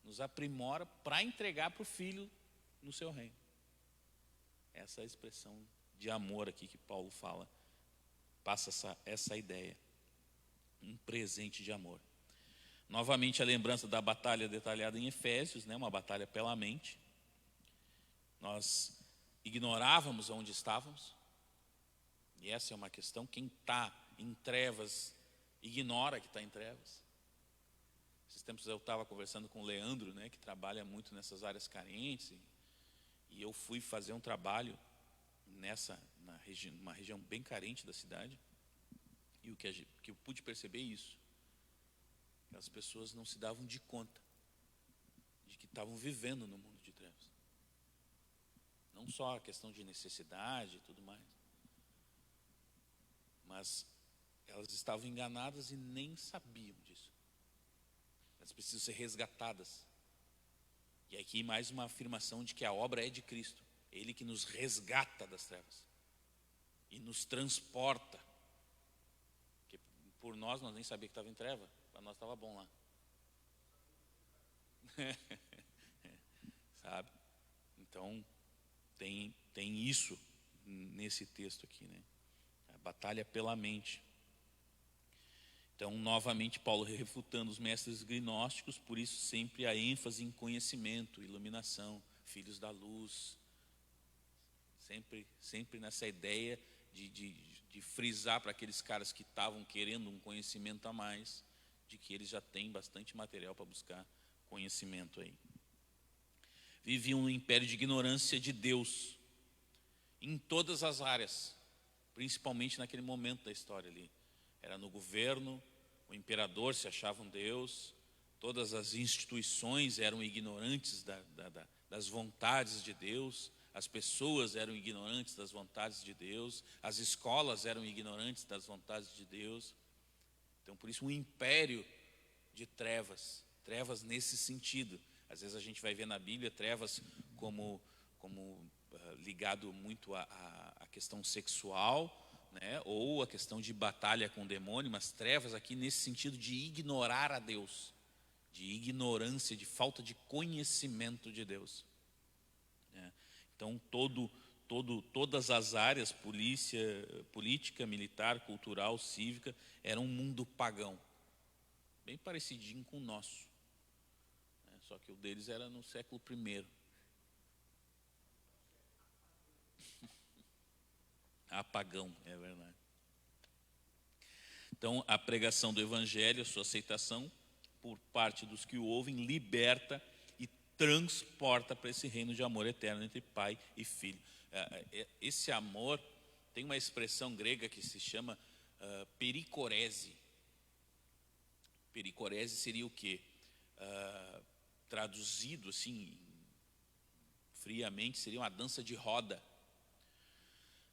nos aprimora para entregar para o Filho no seu reino. Essa é a expressão de amor aqui que Paulo fala, passa essa ideia, um presente de amor. Novamente a lembrança da batalha detalhada em Efésios, né? Uma batalha pela mente. Nós ignorávamos onde estávamos. E essa é uma questão. Quem está em trevas ignora que está em trevas. Esses tempos eu estava conversando com o Leandro, né, que trabalha muito nessas áreas carentes, e eu fui fazer um trabalho numa região bem carente da cidade, e o que eu pude perceber é isso: as pessoas não se davam de conta de que estavam vivendo no mundo de trevas. Não só a questão de necessidade e tudo mais, mas elas estavam enganadas e nem sabiam disso. Elas precisam ser resgatadas. E aqui mais uma afirmação de que a obra é de Cristo. Ele que nos resgata das trevas e nos transporta. Porque por nós nem sabia que estava em treva. Para nós estava bom lá. Sabe? Então tem isso nesse texto aqui, né? A batalha pela mente. Então, novamente, Paulo refutando os mestres gnósticos, por isso sempre a ênfase em conhecimento, iluminação, filhos da luz. Sempre nessa ideia de frisar para aqueles caras que estavam querendo um conhecimento a mais, de que eles já têm bastante material para buscar conhecimento aí. Viviam no império de ignorância de Deus, em todas as áreas, principalmente naquele momento da história ali. Era no governo, o imperador se achava um Deus, todas as instituições eram ignorantes das vontades de Deus, as pessoas eram ignorantes das vontades de Deus, as escolas eram ignorantes das vontades de Deus. Então, por isso, um império de trevas nesse sentido. Às vezes a gente vai ver na Bíblia trevas como ligado muito à questão sexual, né? Ou a questão de batalha com o demônio, mas trevas aqui nesse sentido de ignorar a Deus, de ignorância, de falta de conhecimento de Deus, né? Então todas as áreas, política, militar, cultural, cívica, era um mundo pagão, bem parecidinho com o nosso, né? Só que o deles era no século I. Apagão, é verdade. Então, a pregação do Evangelho, a sua aceitação por parte dos que o ouvem, liberta e transporta para esse reino de amor eterno entre pai e filho. Esse amor tem uma expressão grega que se chama pericorese. Pericorese seria o quê? Traduzido assim, friamente, seria uma dança de roda.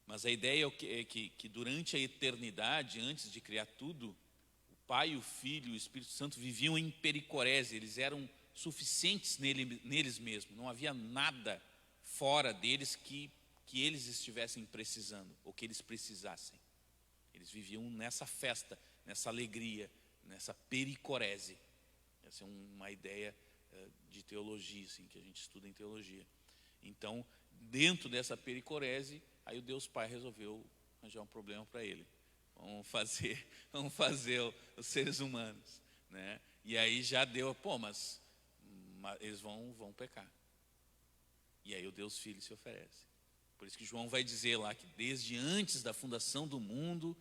Mas a ideia é que durante a eternidade, antes de criar tudo, o Pai, o Filho e o Espírito Santo viviam em pericorese. Eles eram suficientes neles mesmos. Não havia nada fora deles que eles estivessem precisando, ou que eles precisassem. Eles viviam nessa festa, nessa alegria, nessa pericorese. Essa é uma ideia de teologia, assim, que a gente estuda em teologia. Então, dentro dessa pericorese, aí o Deus Pai resolveu arranjar um problema para ele. Vamos fazer os seres humanos, né? E aí já deu, mas eles vão pecar. E aí o Deus Filho se oferece. Por isso que João vai dizer lá que desde antes da fundação do mundo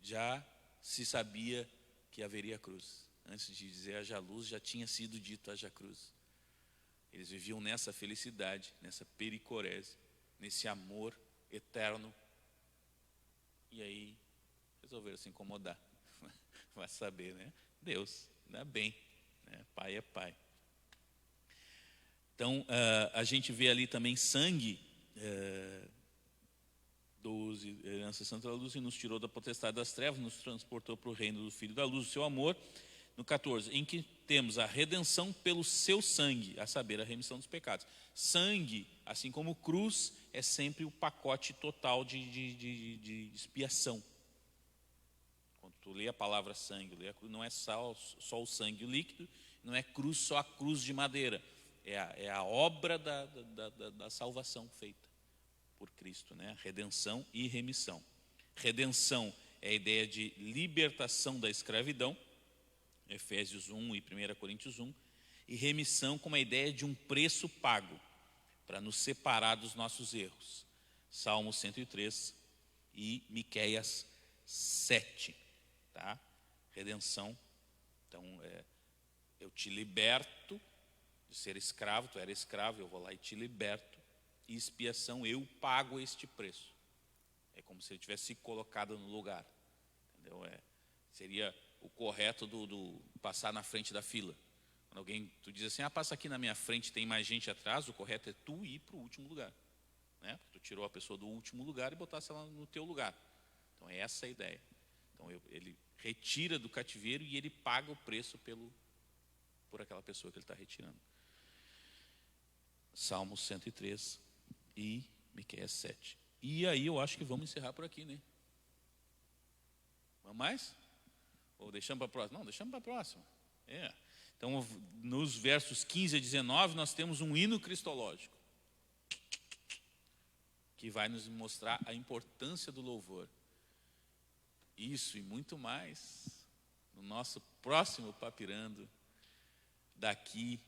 já se sabia que haveria cruz. Antes de dizer haja luz, já tinha sido dito haja cruz. Eles viviam nessa felicidade, nessa pericorese, nesse amor eterno. E aí resolveram se incomodar. Vai saber, né? Deus, ainda bem, né? Pai é pai. Então, a gente vê ali também sangue, 12, herança santa da luz, e nos tirou da potestade das trevas, nos transportou para o reino do Filho da luz, do seu amor. No 14, em que temos a redenção pelo seu sangue, a saber, a remissão dos pecados. Sangue, assim como cruz, é sempre o pacote total de expiação. Quando tu lê a palavra sangue, lê a cruz, não é só o sangue líquido, não é cruz só a cruz de madeira. É a obra da salvação feita por Cristo, né? Redenção e remissão. Redenção é a ideia de libertação da escravidão, Efésios 1 e 1 Coríntios 1, e remissão como a ideia de um preço pago. para nos separar dos nossos erros. Salmo 103 e Miqueias 7, tá? Redenção. Então, eu te liberto de ser escravo, tu era escravo, eu vou lá e te liberto. E expiação, eu pago este preço. É como se ele tivesse colocado no lugar, entendeu? Seria o correto do passar na frente da fila. Quando alguém, tu diz assim, passa aqui na minha frente, tem mais gente atrás, o correto é tu ir para o último lugar, né? Tu tirou a pessoa do último lugar e botasse ela no teu lugar. Então é essa a ideia. Então ele retira do cativeiro e ele paga o preço por aquela pessoa que ele está retirando. Salmo 103 e Miqueias 7. E aí eu acho que vamos encerrar por aqui, né? Vamos mais? Ou deixamos para a próxima? Não, deixamos para a próxima. Então, nos versos 15 a 19, nós temos um hino cristológico que vai nos mostrar a importância do louvor. Isso e muito mais no nosso próximo Papirando, daqui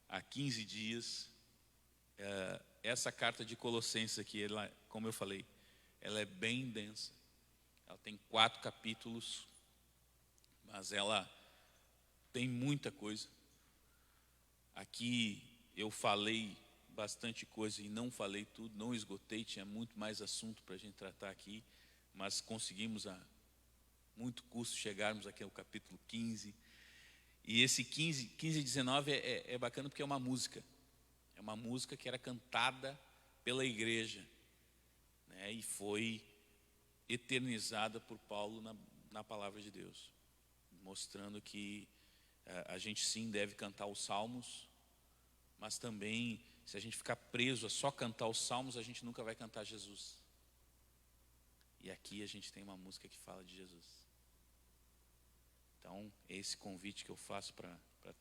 a 15 dias. Essa carta de Colossenses aqui, ela, como eu falei, ela é bem densa. Ela tem 4 capítulos, mas ela tem muita coisa. Aqui eu falei bastante coisa e não falei tudo, não esgotei, tinha muito mais assunto para a gente tratar aqui, mas conseguimos a muito custo chegarmos aqui ao capítulo 15. E esse 15 e 19 é bacana porque é uma música. É uma música que era cantada pela igreja, né, e foi eternizada por Paulo na palavra de Deus, mostrando que a gente sim deve cantar os salmos, mas também, se a gente ficar preso a só cantar os salmos, a gente nunca vai cantar Jesus. E aqui a gente tem uma música que fala de Jesus. Então, é esse convite que eu faço para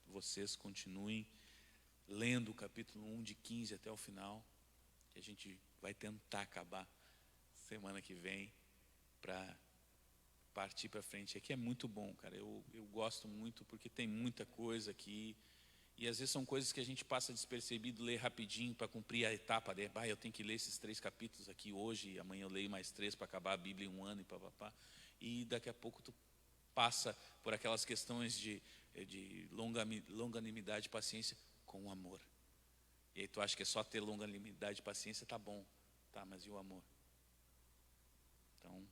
vocês, continuem lendo o capítulo 1 de 15 até o final, que a gente vai tentar acabar semana que vem para partir para frente. Aqui é muito bom, cara, eu gosto muito porque tem muita coisa aqui e às vezes são coisas que a gente passa despercebido, lê rapidinho para cumprir a etapa, eu tenho que ler esses 3 capítulos aqui hoje, e amanhã eu leio mais 3 para acabar a Bíblia em um ano e daqui a pouco tu passa por aquelas questões de longanimidade e paciência com amor. E aí tu acha que é só ter longanimidade e paciência, tá bom, tá, mas e o amor? Então,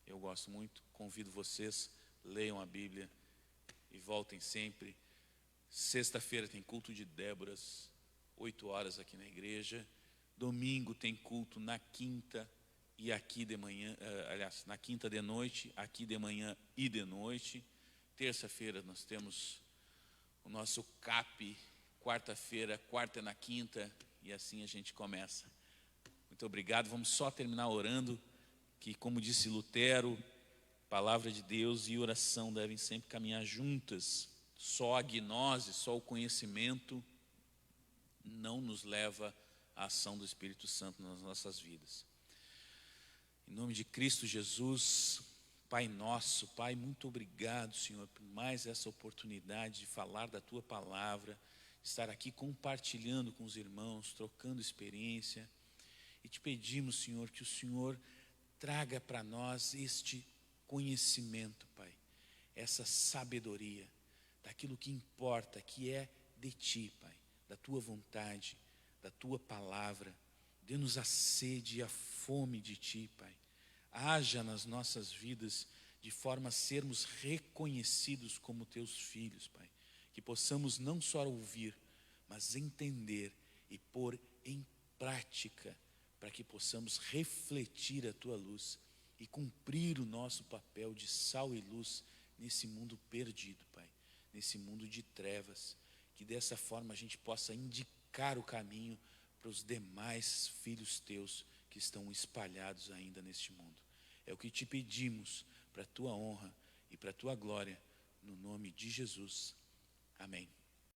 eu gosto muito, convido vocês, leiam a Bíblia e voltem sempre. Sexta-feira tem culto de Déboras, 8 horas aqui na igreja. Domingo tem culto na quinta e aqui de manhã, na quinta de noite, aqui de manhã e de noite. Terça-feira nós temos o nosso CAP, quarta-feira, quarta na quinta, e assim a gente começa. Muito obrigado, vamos só terminar orando, que como disse Lutero, palavra de Deus e oração devem sempre caminhar juntas. Só a gnose, só o conhecimento não nos leva à ação do Espírito Santo nas nossas vidas. Em nome de Cristo Jesus, Pai nosso, Pai, muito obrigado, Senhor, por mais essa oportunidade de falar da Tua palavra, estar aqui compartilhando com os irmãos, trocando experiência. E te pedimos, Senhor, que o Senhor traga para nós este conhecimento, Pai, essa sabedoria daquilo que importa, que é de Ti, Pai, da Tua vontade, da Tua palavra. Dê-nos a sede e a fome de Ti, Pai. Haja nas nossas vidas de forma a sermos reconhecidos como Teus filhos, Pai. Que possamos não só ouvir, mas entender e pôr em prática, para que possamos refletir a Tua luz e cumprir o nosso papel de sal e luz nesse mundo perdido, Pai, nesse mundo de trevas, que dessa forma a gente possa indicar o caminho para os demais filhos Teus que estão espalhados ainda neste mundo. É o que te pedimos para a Tua honra e para a Tua glória, no nome de Jesus. Amém.